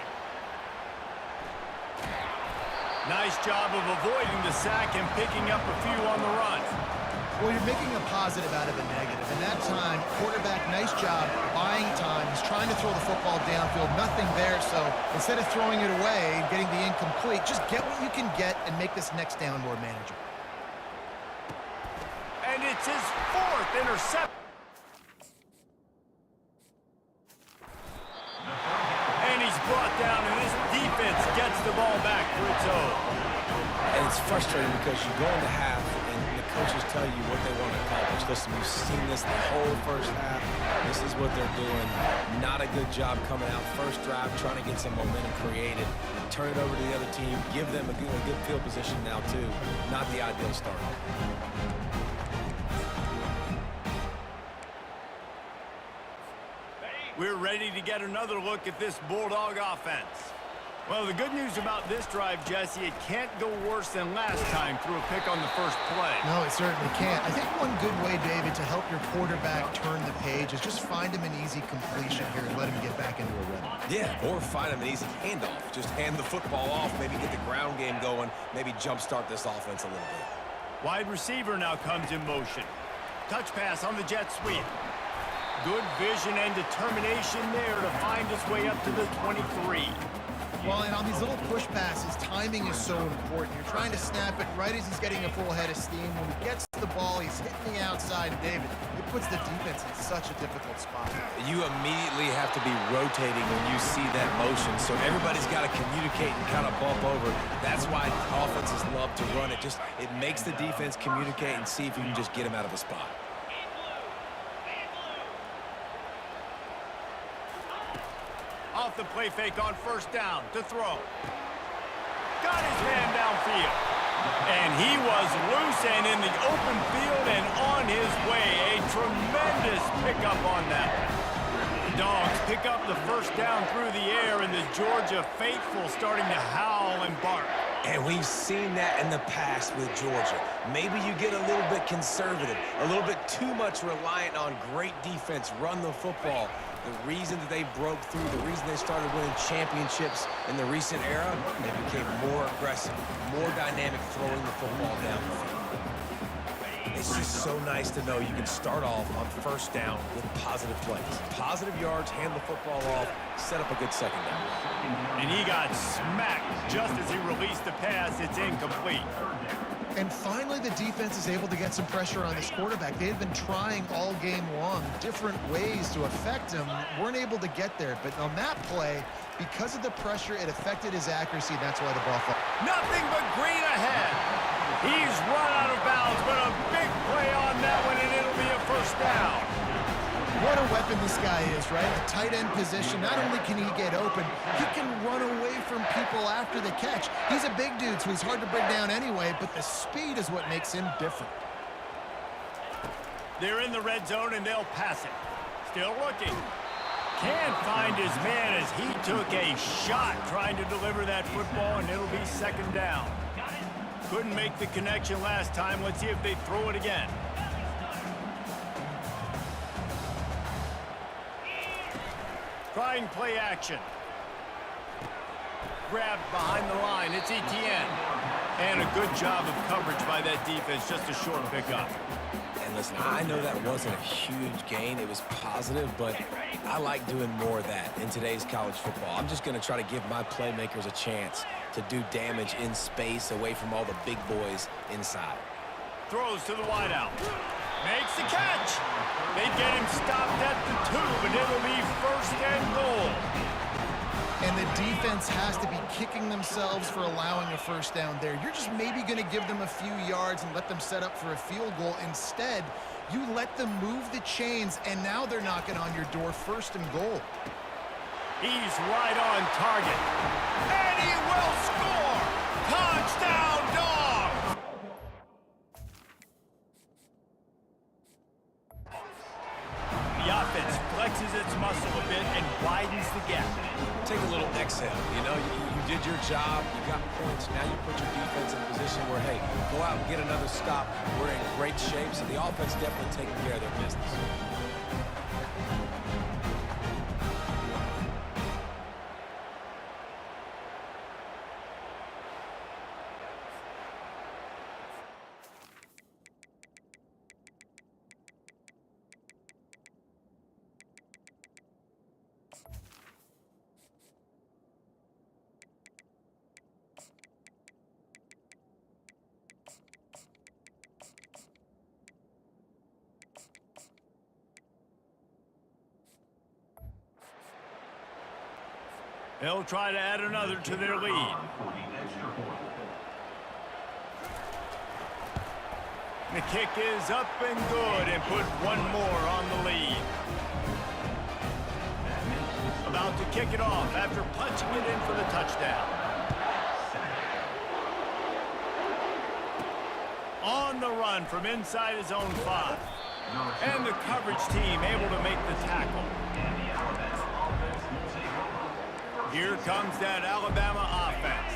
Nice job of avoiding the sack and picking up a few on the run. Well, you're making a positive out of a negative. And that time, quarterback, nice job buying time. He's trying to throw the football downfield. Nothing there, so instead of throwing it away and getting the incomplete, just get what you can get and make this next down more manageable. And it's his 4th interception. And he's brought down, and this defense gets the ball back for its own. And it's frustrating because you go into half and the coaches tell you what they want to accomplish. Listen, we've seen this the whole first half. This is what they're doing. Not a good job coming out first drive, trying to get some momentum created. Turn it over to the other team. Give them a good field position now, too. Not the ideal start. We're ready to get another look at this Bulldog offense. Well, the good news about this drive, Jesse, it can't go worse than last time through a pick on the first play. No, it certainly can't. I think one good way, David, to help your quarterback turn the page is just find him an easy completion here and let him get back into a rhythm. Yeah, or find him an easy handoff. Just hand the football off, maybe get the ground game going, maybe jumpstart this offense a little bit. Wide receiver now comes in motion. Touch pass on the jet sweep. Good vision and determination there to find his way up to the 23. Well, and on these little push passes, timing is so important. You're trying to snap it right as he's getting a full head of steam. When he gets the ball, he's hitting the outside. David, it puts the defense in such a difficult spot. You immediately have to be rotating when you see that motion, so everybody's got to communicate and kind of bump over. That's why offenses love to run it. It makes the defense communicate and see if you can just get him out of a spot. Off the play fake on first down to throw. Got his man downfield. And he was loose and in the open field and on his way. A tremendous pickup on that. The Dogs pick up the first down through the air, and the Georgia faithful starting to howl and bark. And we've seen that in the past with Georgia. Maybe you get a little bit conservative, a little bit too much reliant on great defense, run the football. The reason that they broke through, the reason they started winning championships in the recent era, they became more aggressive, more dynamic throwing the football down the field. It's just so nice to know you can start off on first down with positive plays. Positive yards, hand the football off, set up a good second down. And he got smacked just as he released the pass. It's incomplete. And finally, the defense is able to get some pressure on this quarterback. They had been trying all game long different ways to affect him. Weren't able to get there. But on that play, because of the pressure, it affected his accuracy. That's why the ball fell. Nothing but green ahead. He's run out of bounds, but a big play on that one, and it'll be a first down. What a weapon this guy is, right? The tight end position, not only can he get open, he can run away from people after the catch. He's a big dude, so he's hard to bring down anyway, but the speed is what makes him different. They're in the red zone, and they'll pass it. Still looking. Can't find his man as he took a shot trying to deliver that football, and it'll be second down. Couldn't make the connection last time. Let's see if they throw it again. Trying play action. Grabbed behind the line. It's ETN. And a good job of coverage by that defense. Just a short pickup. And listen, I know that wasn't a huge gain. It was positive, but I like doing more of that in today's college football. I'm just going to try to give my playmakers a chance to do damage in space away from all the big boys inside. Throws to the wideout. Makes the catch. They get him stopped at the 2, but it'll be first and goal. And the defense has to be kicking themselves for allowing a first down there. You're just maybe going to give them a few yards and let them set up for a field goal. Instead, you let them move the chains, and now they're knocking on your door, first and goal. He's right on target. And he will score! Touchdown, Dogs! The offense flexes its muscle a bit and widens the gap. Take a little exhale. You know, you did your job. You got points. Now you put your defense in a position where, hey, go out and get another stop. We're in great shape, so the offense definitely taking care of their business. They'll try to add another to their lead. The kick is up and good and put one more on the lead. About to kick it off after punching it in for the touchdown. On the run from inside his own 5. And the coverage team able to make the tackle. Here comes that Alabama offense.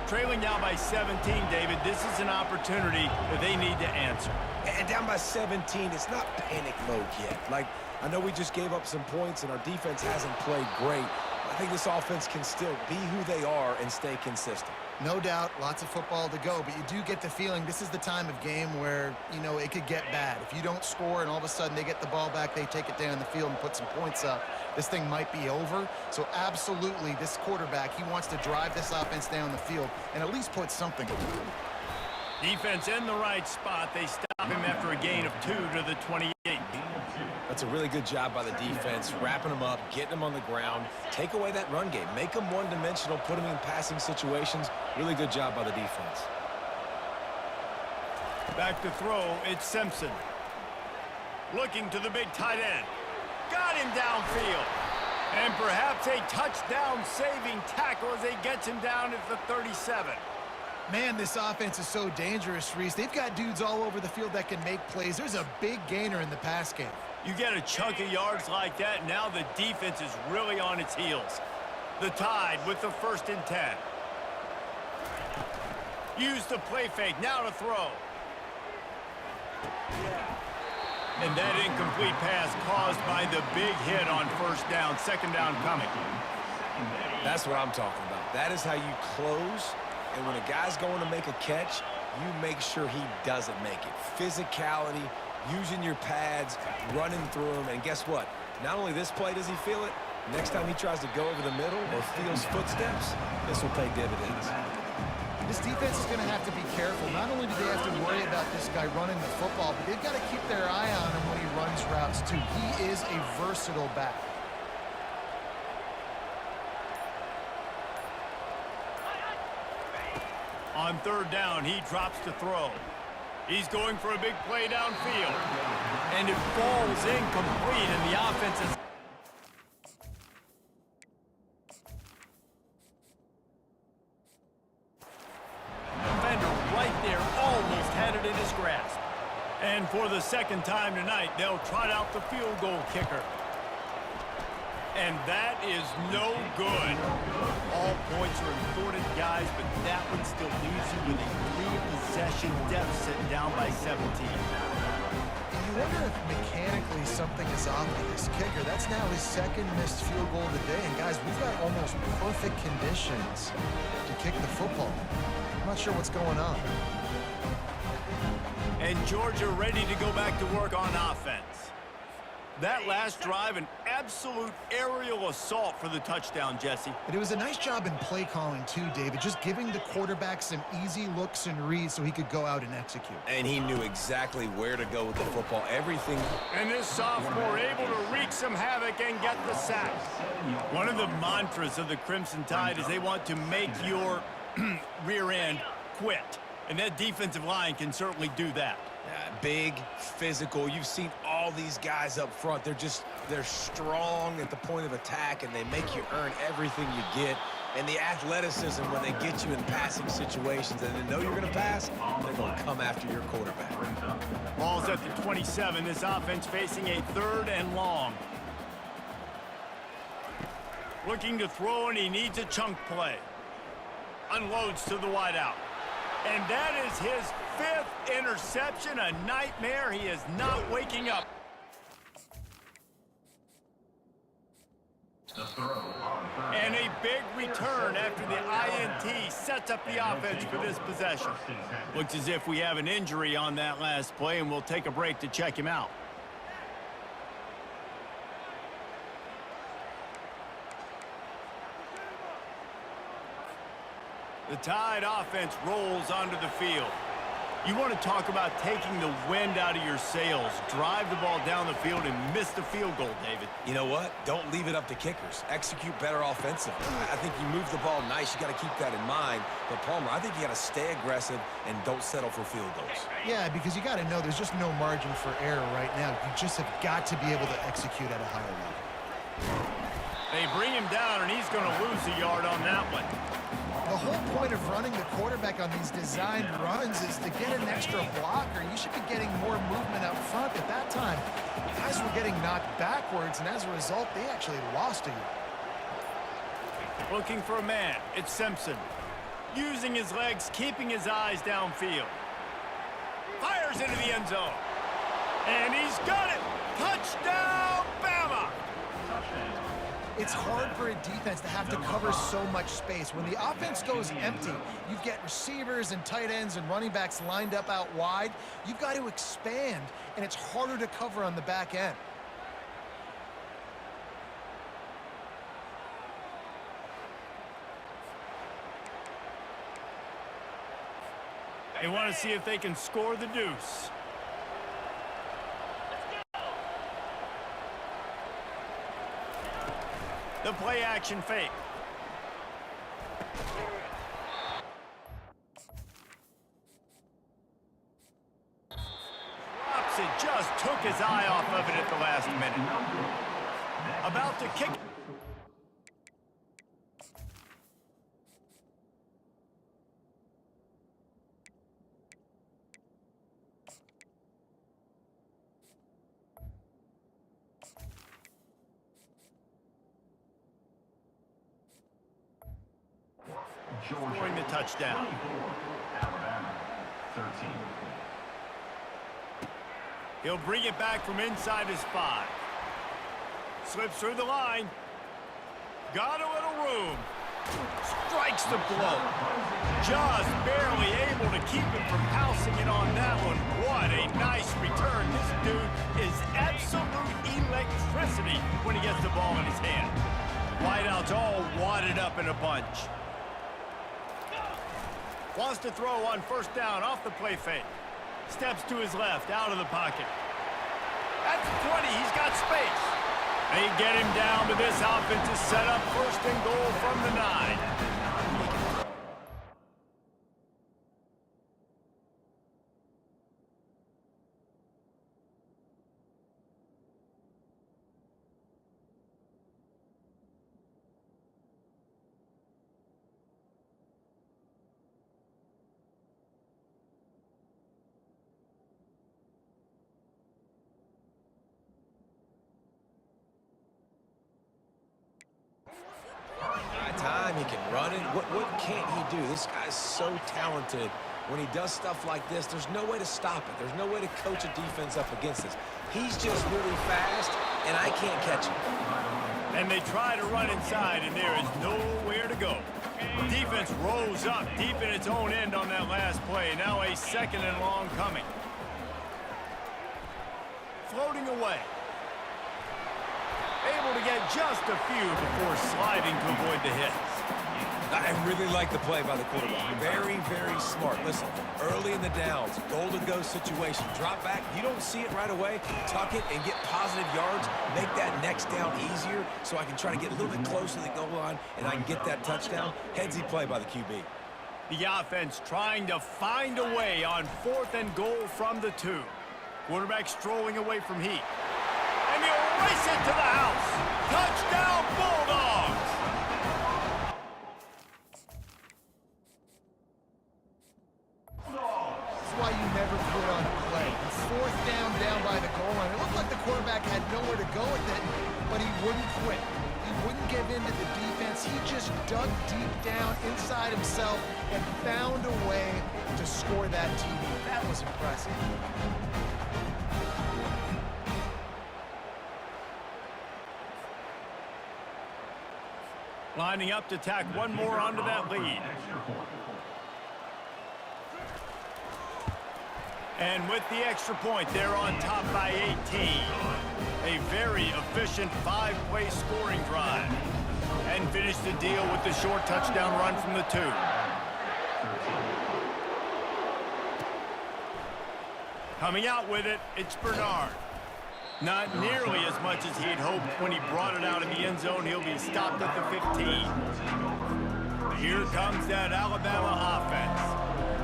Trailing now by 17, David. This is an opportunity that they need to answer. And down by 17, it's not panic mode yet. Like, I know we just gave up some points and our defense hasn't played great. I think this offense can still be who they are and stay consistent. No doubt, lots of football to go, but you do get the feeling this is the time of game where, you know, it could get bad. If you don't score and all of a sudden they get the ball back, they take it down the field and put some points up, this thing might be over. So absolutely, this quarterback, he wants to drive this offense down the field and at least put something. Defense in the right spot. They stop him after a gain of 2 to the 28. That's a really good job by the defense, wrapping them up, getting them on the ground. Take away that run game. Make them one-dimensional, put them in passing situations. Really good job by the defense. Back to throw, it's Simpson. Looking to the big tight end. Got him downfield. And perhaps a touchdown-saving tackle as he gets him down at the 37. Man, this offense is so dangerous, Reese. They've got dudes all over the field that can make plays. There's a big gainer in the pass game. You get a chunk of yards like that, now the defense is really on its heels. The Tide with the 1st and 10. Use the play fake, now to throw. And that incomplete pass caused by the big hit on 1st down, 2nd down coming. That's what I'm talking about. That is how you close. And when a guy's going to make a catch, you make sure he doesn't make it. Physicality, using your pads, running through them, and guess what? Not only this play does he feel it, next time he tries to go over the middle or feels footsteps, this will pay dividends. This defense is going to have to be careful. Not only do they have to worry about this guy running the football, but they've got to keep their eye on him when he runs routes, too. He is a versatile back. On third down, he drops to throw. He's going for a big play downfield. And it falls incomplete, and the offense is... Defender right there almost had it in his grasp. And for the second time tonight, they'll trot out the field goal kicker. And that is no good. All points are important, guys, but that one still leaves you with a 3-possession deficit down by 17. And you wonder if mechanically something is off with this kicker. That's now his second missed field goal of the day. And, guys, we've got almost perfect conditions to kick the football. I'm not sure what's going on. And Georgia ready to go back to work on offense. That last drive, an absolute aerial assault for the touchdown, Jesse. But it was a nice job in play calling, too, David. Just giving the quarterback some easy looks and reads so he could go out and execute. And he knew exactly where to go with the football. Everything. And this sophomore able to wreak some havoc and get the sack. One of the mantras of the Crimson Tide is they want to make your rear end quit. And that defensive line can certainly do that. Big, physical. You've seen all these guys up front. They're strong at the point of attack, and they make you earn everything you get. And the athleticism, when they get you in passing situations and they know you're going to pass, they're going to come after your quarterback. Ball's at the 27. This offense facing a 3rd and long. Looking to throw, and he needs a chunk play. Unloads to the wideout. And that is his 5th interception, a nightmare. He is not waking up. And a big return after the INT sets up the offense for this possession. Looks as if we have an injury on that last play, and we'll take a break to check him out. The Tide offense rolls onto the field. You want to talk about taking the wind out of your sails. Drive the ball down the field and miss the field goal, David. You know what? Don't leave it up to kickers. Execute better offensively. I think you move the ball nice. You got to keep that in mind. But, Palmer, I think you got to stay aggressive and don't settle for field goals. Yeah, because you got to know there's just no margin for error right now. You just have got to be able to execute at a higher level. They bring him down, and he's going to lose a yard on that one. The whole point of running the quarterback on these designed runs is to get an extra blocker. You should be getting more movement up front. At that time, guys were getting knocked backwards, and as a result, they actually lost a yard. Looking for a man. It's Simpson. Using his legs, keeping his eyes downfield. Fires into the end zone. And he's got it. Touchdown, Bama! It's hard for a defense to have to cover so much space. When the offense goes empty, you get receivers and tight ends and running backs lined up out wide. You've got to expand, and it's harder to cover on the back end. They want to see if they can score the deuce. The play action fake. Drops it, just took his eye off of it at the last minute. About to kick. Scoring the touchdown. Alabama, 13. He'll bring it back from inside his 5. Slips through the line. Got a little room. Strikes makes the blow. Just barely able to keep him from pouncing it on that one. What a nice return. This dude is absolute electricity when he gets the ball in his hand. Wideouts all wadded up in a bunch. Wants to throw on first down off the play fake. Steps to his left, out of the pocket. At the 20, he's got space. They get him down, but this offense is set up first and goal from the 9. Time he can run it. What can't he do? This guy's so talented. When he does stuff like this, there's no way to stop it. There's no way to coach a defense up against this. He's just really fast, and I can't catch him. And they try to run inside, and there is nowhere to go. Defense rolls up deep in its own end on that last play. Now a second and long coming. Floating away. Able to get just a few before sliding to avoid the hit. I really like the play by the quarterback. Very, very smart. Listen, early in the downs, goal-to-go situation. Drop back. You don't see it right away. Tuck it and get positive yards. Make that next down easier so I can try to get a little bit closer to the goal line and I can get that touchdown. Headsy play by the QB. The offense trying to find a way on 4th and goal from the 2. Quarterback strolling away from heat. And he'll race it to the house. Touchdown, Bulldogs! That's why you never quit on a play. 4th down by the goal line. It looked like the quarterback had nowhere to go with it, but he wouldn't quit. He wouldn't give in to the defense. He just dug deep down inside himself and found a way to score that TD. That was impressive. Lining up to tack one more onto that lead. And with the extra point, they're on top by 18. A very efficient 5-play scoring drive. And finish the deal with the short touchdown run from the 2. Coming out with it, it's Bernard. Not nearly as much as he'd hoped when he brought it out of the end zone. He'll be stopped at the 15. Here comes that Alabama offense.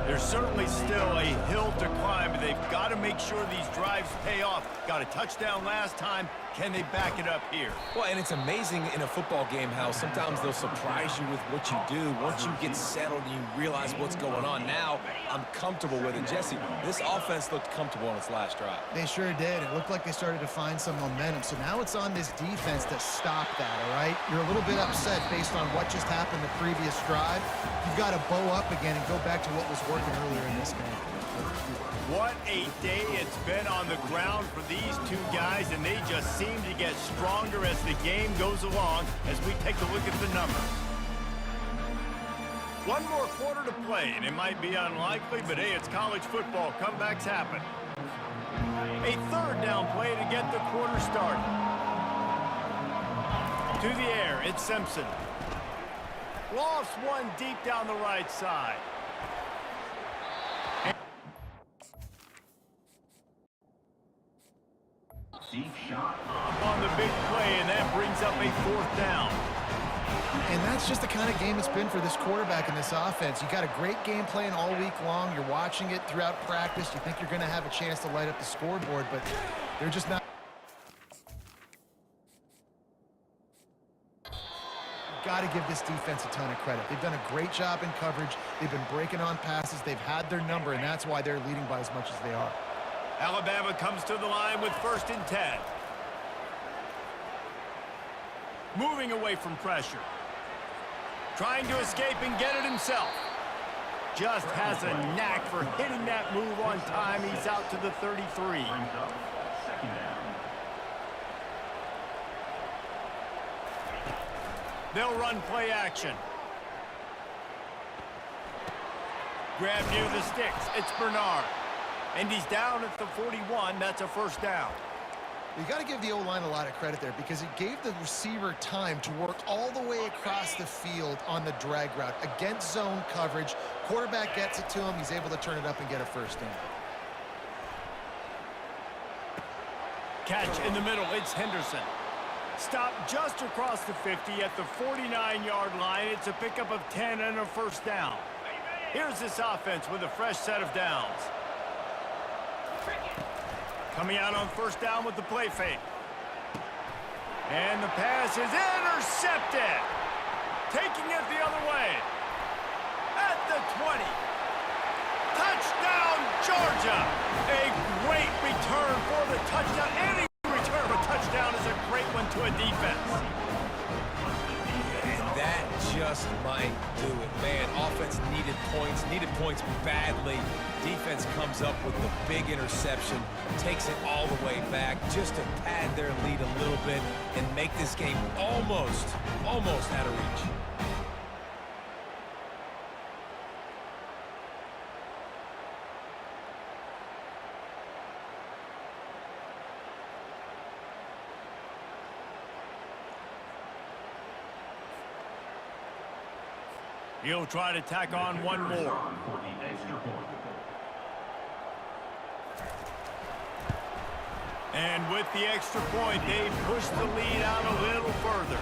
There's certainly still a hill to climb, but they've got to make sure these drives pay off. Got a touchdown last time. Can they back it up here? Well, and it's amazing in a football game how sometimes they'll surprise you with what you do. Once you get settled and you realize what's going on, now I'm comfortable with it. Jesse, this offense looked comfortable on its last drive. They sure did. It looked like they started to find some momentum. So now it's on this defense to stop that, all right? You're a little bit upset based on what just happened the previous drive. You've got to bow up again and go back to what was working earlier in this game. What a day it's been on the ground for these two guys, and they just seem to get stronger as the game goes along as we take a look at the numbers. One more quarter to play, and it might be unlikely, but hey, it's college football. Comebacks happen. A 3rd down play to get the quarter started. To the air, it's Simpson. Lofts one deep down the right side. Deep shot. On the big play, and that brings up a 4th down. And that's just the kind of game it's been for this quarterback in this offense. You got a great game plan all week long. You're watching it throughout practice. You think you're going to have a chance to light up the scoreboard, but they're just not. Got to give this defense a ton of credit. They've done a great job in coverage. They've been breaking on passes. They've had their number, and that's why they're leading by as much as they are. Alabama comes to the line with 1st and 10. Moving away from pressure. Trying to escape and get it himself. Just has a knack for hitting that move on time. He's out to the 33. Brings up 2nd down. They'll run play action. Grab near the sticks. It's Bernard. And he's down at the 41. That's a first down. You got to give the O-line a lot of credit there because it gave the receiver time to work all the way across the field on the drag route against zone coverage. Quarterback gets it to him. He's able to turn it up and get a first down. Catch in the middle. It's Henderson. Stop just across the 50 at the 49-yard line. It's a pickup of 10 and a first down. Here's this offense with a fresh set of downs. Coming out on first down with the play fake. And the pass is intercepted. Taking it the other way. At the 20. Touchdown, Georgia. A great return for the touchdown. Any return of a touchdown is a great one to a defense. And that just might do it. Man, offense needed points badly. Defense comes up with the big interception, takes it all the way back just to pad their lead a little bit and make this game almost out of reach. He'll try to tack on one more. For the extra point. And with the extra point, they push the lead out a little further.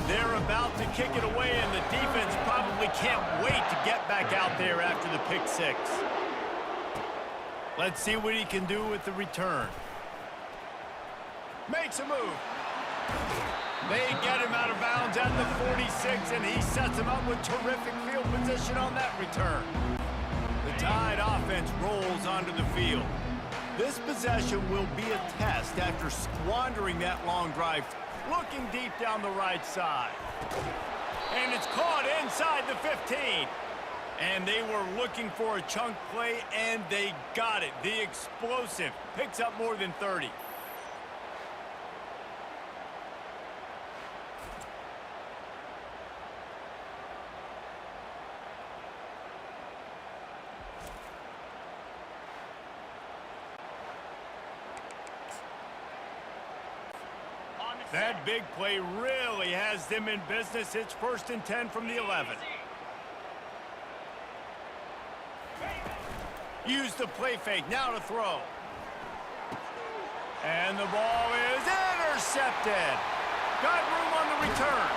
They're about to kick it away, and the defense probably can't wait to get back out there after the pick six. Let's see what he can do with the return. Makes a move. They get him out of bounds at the 46, and he sets him up with terrific field position on that return. The Tide offense rolls onto the field. This possession will be a test after squandering that long drive, looking deep down the right side. And it's caught inside the 15. And they were looking for a chunk play, and they got it. The explosive picks up more than 30. That big play really has them in business. It's 1st and 10 from the 11. Use the play fake, now to throw. And the ball is intercepted. Got room on the return.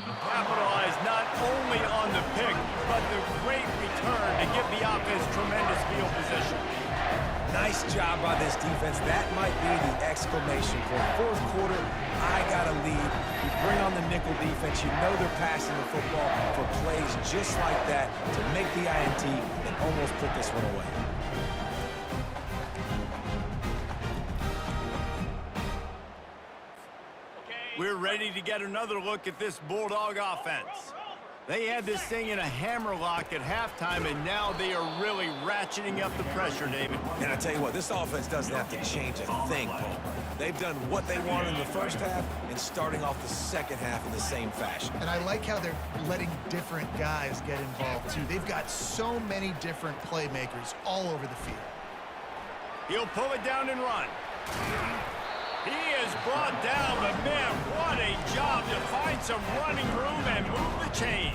Capitalized not only on the pick, but the great return to give the offense tremendous field position. Nice job by this defense. That might be the exclamation point. Fourth quarter, I got a lead. You bring on the nickel defense. You know they're passing the football for plays just like that to make the INT and almost put this one away. We're ready to get another look at this Bulldog offense. They had this thing in a hammerlock at halftime, and now they are really ratcheting up the pressure, David. And I tell you what, this offense doesn't have to change a thing, Paul. They've done what they wanted in the first half and starting off the second half in the same fashion. And I like how they're letting different guys get involved, too. They've got so many different playmakers all over the field. He'll pull it down and run. He is brought down, but man, what a job to find some running room and move the chains.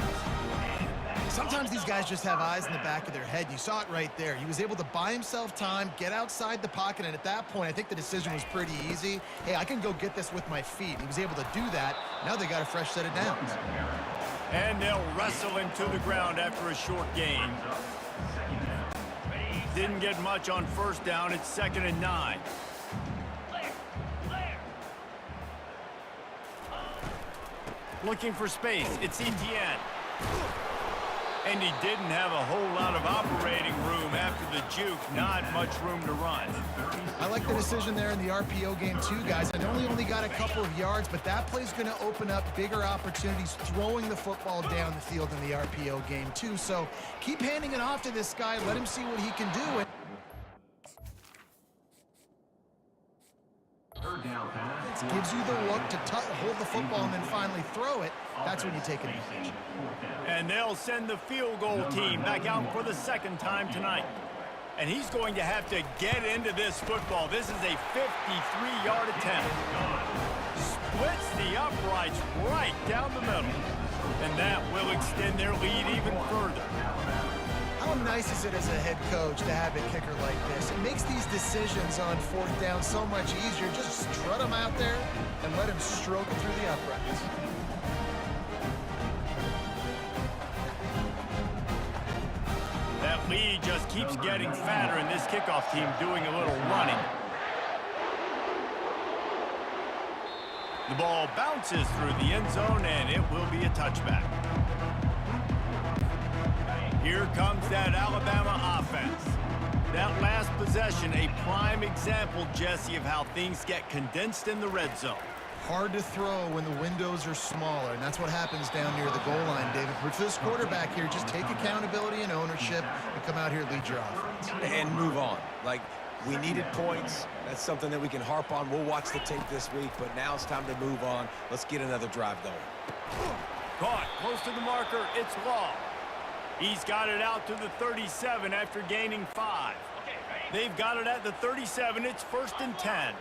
Sometimes these guys just have eyes in the back of their head. You saw it right there. He was able to buy himself time, get outside the pocket, and at that point, I think the decision was pretty easy. Hey, I can go get this with my feet. He was able to do that. Now they got a fresh set of downs. And they'll wrestle him to the ground after a short gain. Didn't get much on first down. It's 2nd and 9. Looking for space. It's Etienne. And he didn't have a whole lot of operating room after the juke. Not much room to run. I like the decision there in the RPO game too, guys. I know he only got a couple of yards, but that play's going to open up bigger opportunities throwing the football down the field in the RPO game too. So keep handing it off to this guy. Let him see what he can do. Third down It gives you the look to hold the football and then finally throw it. That's when you take advantage. And they'll send the field goal team back out for the second time tonight. And he's going to have to get into this football. This is a 53-yard attempt. Splits the uprights right down the middle. And that will extend their lead even further. How nice is it as a head coach to have a kicker like this? It makes these decisions on fourth down so much easier. Just strut him out there and let him stroke it through the uprights. That lead just keeps getting fatter, and this kickoff team doing a little running. The ball bounces through the end zone, and it will be a touchback. Here comes that Alabama offense. That last possession, a prime example, Jesse, of how things get condensed in the red zone. Hard to throw when the windows are smaller, and that's what happens down near the goal line, David. But for this quarterback here, just take accountability and ownership and come out here and lead your offense. And move on. Like, we needed points. That's something that we can harp on. We'll watch the tape this week, but now it's time to move on. Let's get another drive going. Caught close to the marker. It's Law. He's got it out to the 37 after gaining 5. They've got it at the 37. It's 1st and 10.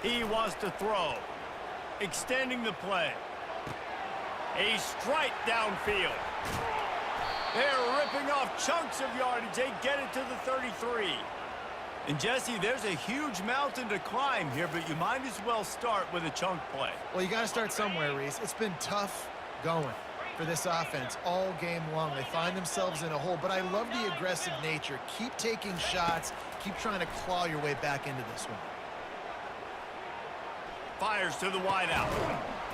He wants to throw. Extending the play. A strike downfield. They're ripping off chunks of yardage. They get it to the 33. And, Jesse, there's a huge mountain to climb here, but you might as well start with a chunk play. Well, you got to start somewhere, Reese. It's been tough going for this offense all game long. They find themselves in a hole, but I love the aggressive nature. Keep taking shots. Keep trying to claw your way back into this one. Fires to the wideout.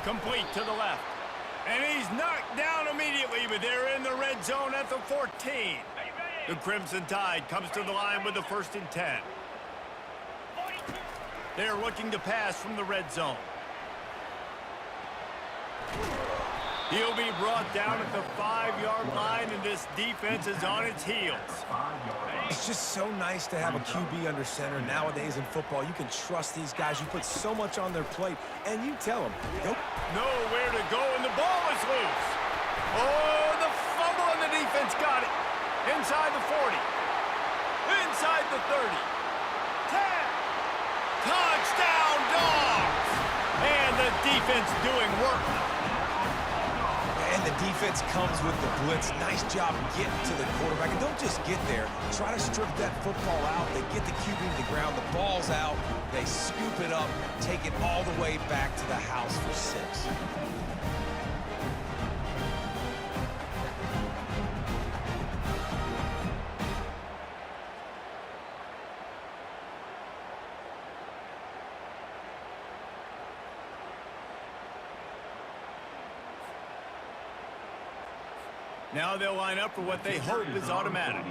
Complete to the left. And he's knocked down immediately, but they're in the red zone at the 14. The Crimson Tide comes to the line with the 1st and 10. They're looking to pass from the red zone. He'll be brought down at the 5-yard line, and this defense is on its heels. It's just so nice to have a QB under center. Nowadays in football, you can trust these guys. You put so much on their plate, and you tell them, nope. Nowhere to go, and the ball is loose. Oh, the fumble, and the defense got it. Inside the 40. Inside the 30. 10. Touchdown, Dogs! And the defense doing work. And the defense comes with the blitz. Nice job getting to the quarterback. And don't just get there. Try to strip that football out. They get the QB to the ground. The ball's out. They scoop it up, take it all the way back to the house for 6. Now they'll line up for what they hope is automatic.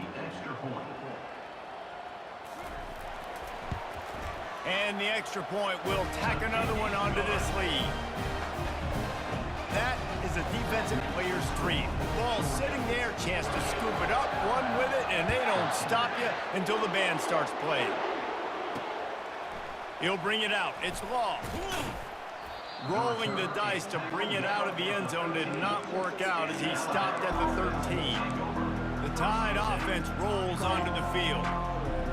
And the extra point will tack another one onto this lead. That is a defensive player's dream. Ball sitting there, chance to scoop it up, run with it, and they don't stop you until the band starts playing. He'll bring it out. It's Law. Rolling the dice to bring it out of the end zone did not work out as he stopped at the 13. The Tide offense rolls onto the field.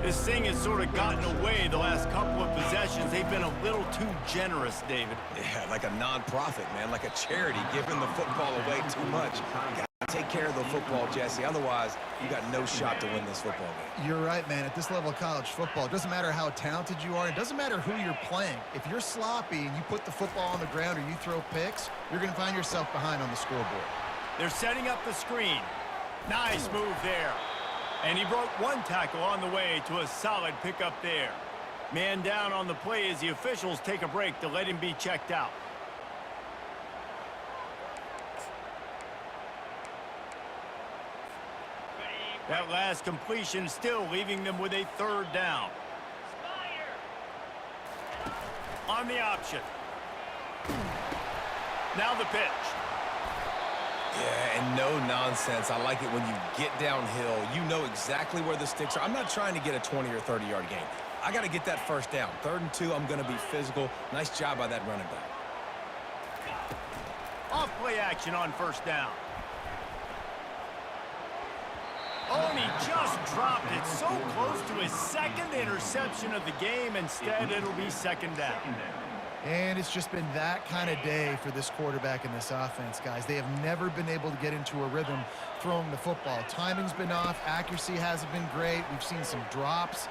This thing has sort of gotten away the last couple of possessions. They've been a little too generous, David. Yeah, like a non-profit, man, like a charity, giving the football away too much. You gotta take care of the football, Jesse. Otherwise, you got no shot to win this football game. You're right, man. At this level of college football, it doesn't matter how talented you are. It doesn't matter who you're playing. If you're sloppy and you put the football on the ground or you throw picks, you're going to find yourself behind on the scoreboard. They're setting up the screen. Nice move there. And he broke one tackle on the way to a solid pickup there. Man down on the play as the officials take a break to let him be checked out. That last completion still leaving them with a 3rd down. On the option. Now the pitch. Yeah, and no nonsense. I like it when you get downhill. You know exactly where the sticks are. I'm not trying to get a 20 or 30-yard gain. I got to get that first down. 3rd and 2, I'm going to be physical. Nice job by that running back. Off play action on first down. Oh, and he just dropped it so close to his 2nd interception of the game. Instead, it'll be 2nd down. And it's just been that kind of day for this quarterback in this offense, guys. They have never been able to get into a rhythm throwing the football. Timing's been off. Accuracy hasn't been great. We've seen some drops.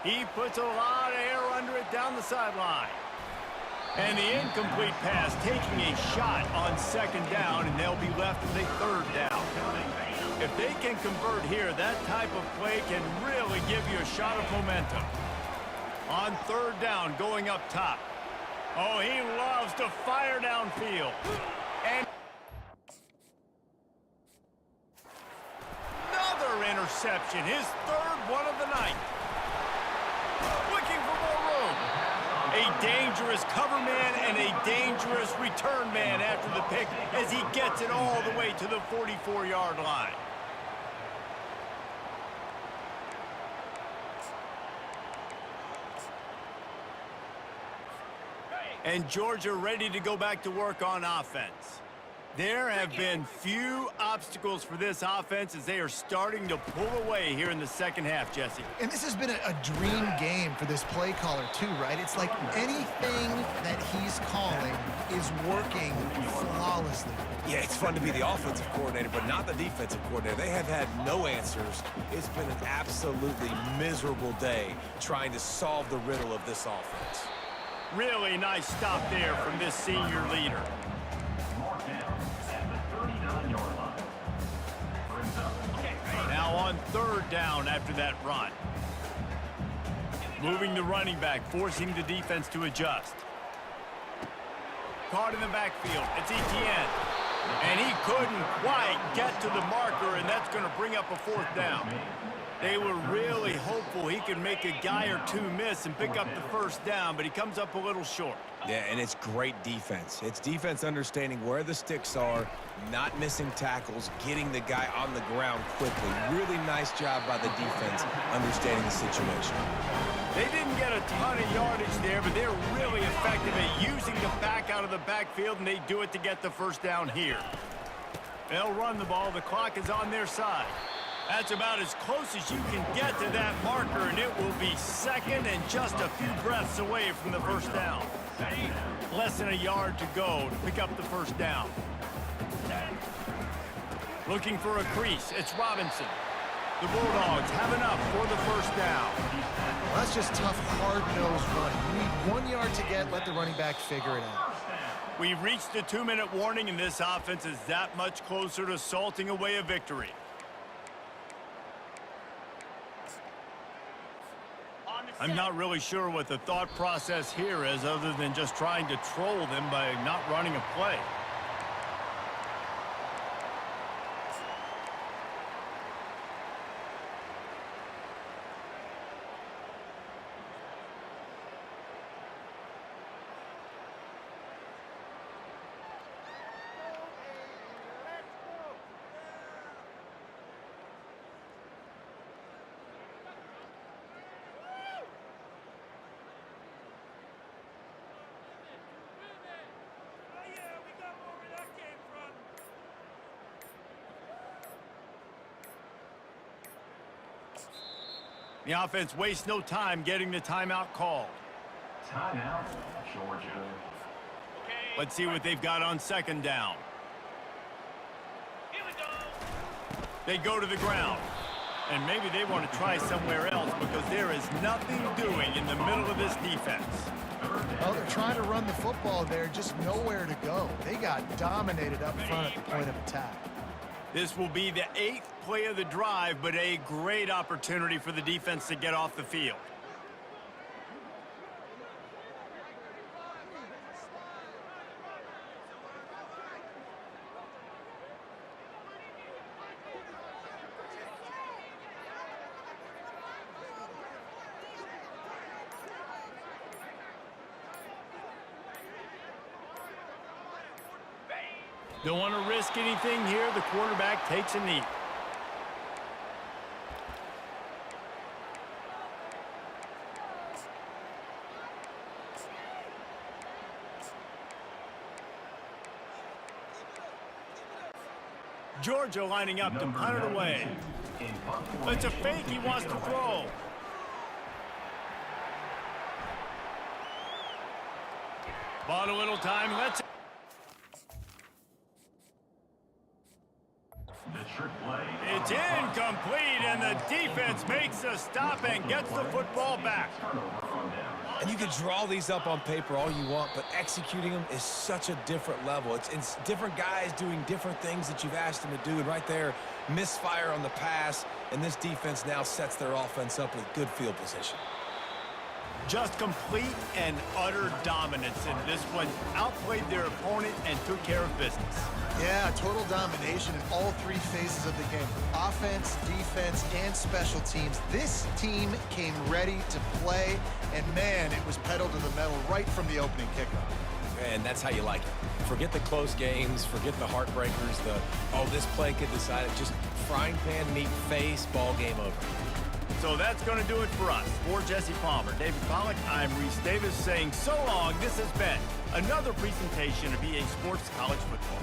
He puts a lot of air under it down the sideline. And the incomplete pass taking a shot on 2nd down, and they'll be left with a 3rd down. If they can convert here, that type of play can really give you a shot of momentum. On 3rd down, going up top. Oh, he loves to fire downfield. And another interception, his 3rd one of the night. Looking for more room. A dangerous cover man and a dangerous return man after the pick as he gets it all the way to the 44-yard line. And Georgia ready to go back to work on offense. There have been few obstacles for this offense as they are starting to pull away here in the 2nd half, Jesse. And this has been a dream game for this play caller too, right? It's like anything that he's calling is working flawlessly. Yeah, it's fun to be the offensive coordinator, but not the defensive coordinator. They have had no answers. It's been an absolutely miserable day trying to solve the riddle of this offense. Really nice stop there from this senior leader. Now on 3rd down after that run. Moving the running back, forcing the defense to adjust. Caught in the backfield. It's Etienne. And he couldn't quite get to the marker, and that's going to bring up a 4th down. They were really hopeful he could make a guy or two miss and pick up the 1st down, but he comes up a little short. Yeah, and it's great defense. It's defense understanding where the sticks are, not missing tackles, getting the guy on the ground quickly. Really nice job by the defense understanding the situation. They didn't get a ton of yardage there, but they're really effective at using the back out of the backfield, and they do it to get the 1st down here. They'll run the ball. The clock is on their side. That's about as close as you can get to that marker, and it will be 2nd and just a few breaths away from the 1st down. Less than a yard to go to pick up the 1st down. Looking for a crease. It's Robinson. The Bulldogs have enough for the 1st down. Well, that's just tough, hard-nosed running. You need 1 yard to get, let the running back figure it out. We've reached the 2-minute warning, and this offense is that much closer to salting away a victory. I'm not really sure what the thought process here is other than just trying to troll them by not running a play. The offense wastes no time getting the timeout called. Timeout, Georgia. Let's see what they've got on 2nd down. Here we go. They go to the ground. And maybe they want to try somewhere else because there is nothing doing in the middle of this defense. Well, they're trying to run the football there, just nowhere to go. They got dominated up front at the point of attack. This will be the 8th play of the drive, but a great opportunity for the defense to get off the field. Don't want to risk anything here. The quarterback takes a knee. Georgia lining up to punt it away. It's a fake. He wants to throw. Bought a little time. Let's. It's incomplete, and the defense makes a stop and gets the football back. And you can draw these up on paper all you want, but executing them is such a different level. It's different guys doing different things that you've asked them to do, and right there, misfire on the pass, and this defense now sets their offense up with good field position. Just complete and utter dominance in this one. Outplayed their opponent and took care of business. Yeah, total domination in all three phases of the game. Offense, defense, and special teams. This team came ready to play, and man, it was pedal to the metal right from the opening kickoff. And that's how you like it. Forget the close games, forget the heartbreakers, this play could decide it. Just frying pan, meat face, ball game over. So that's going to do it for us. For Jesse Palmer, David Pollack, I'm Reese Davis saying so long. This has been another presentation of EA Sports College Football.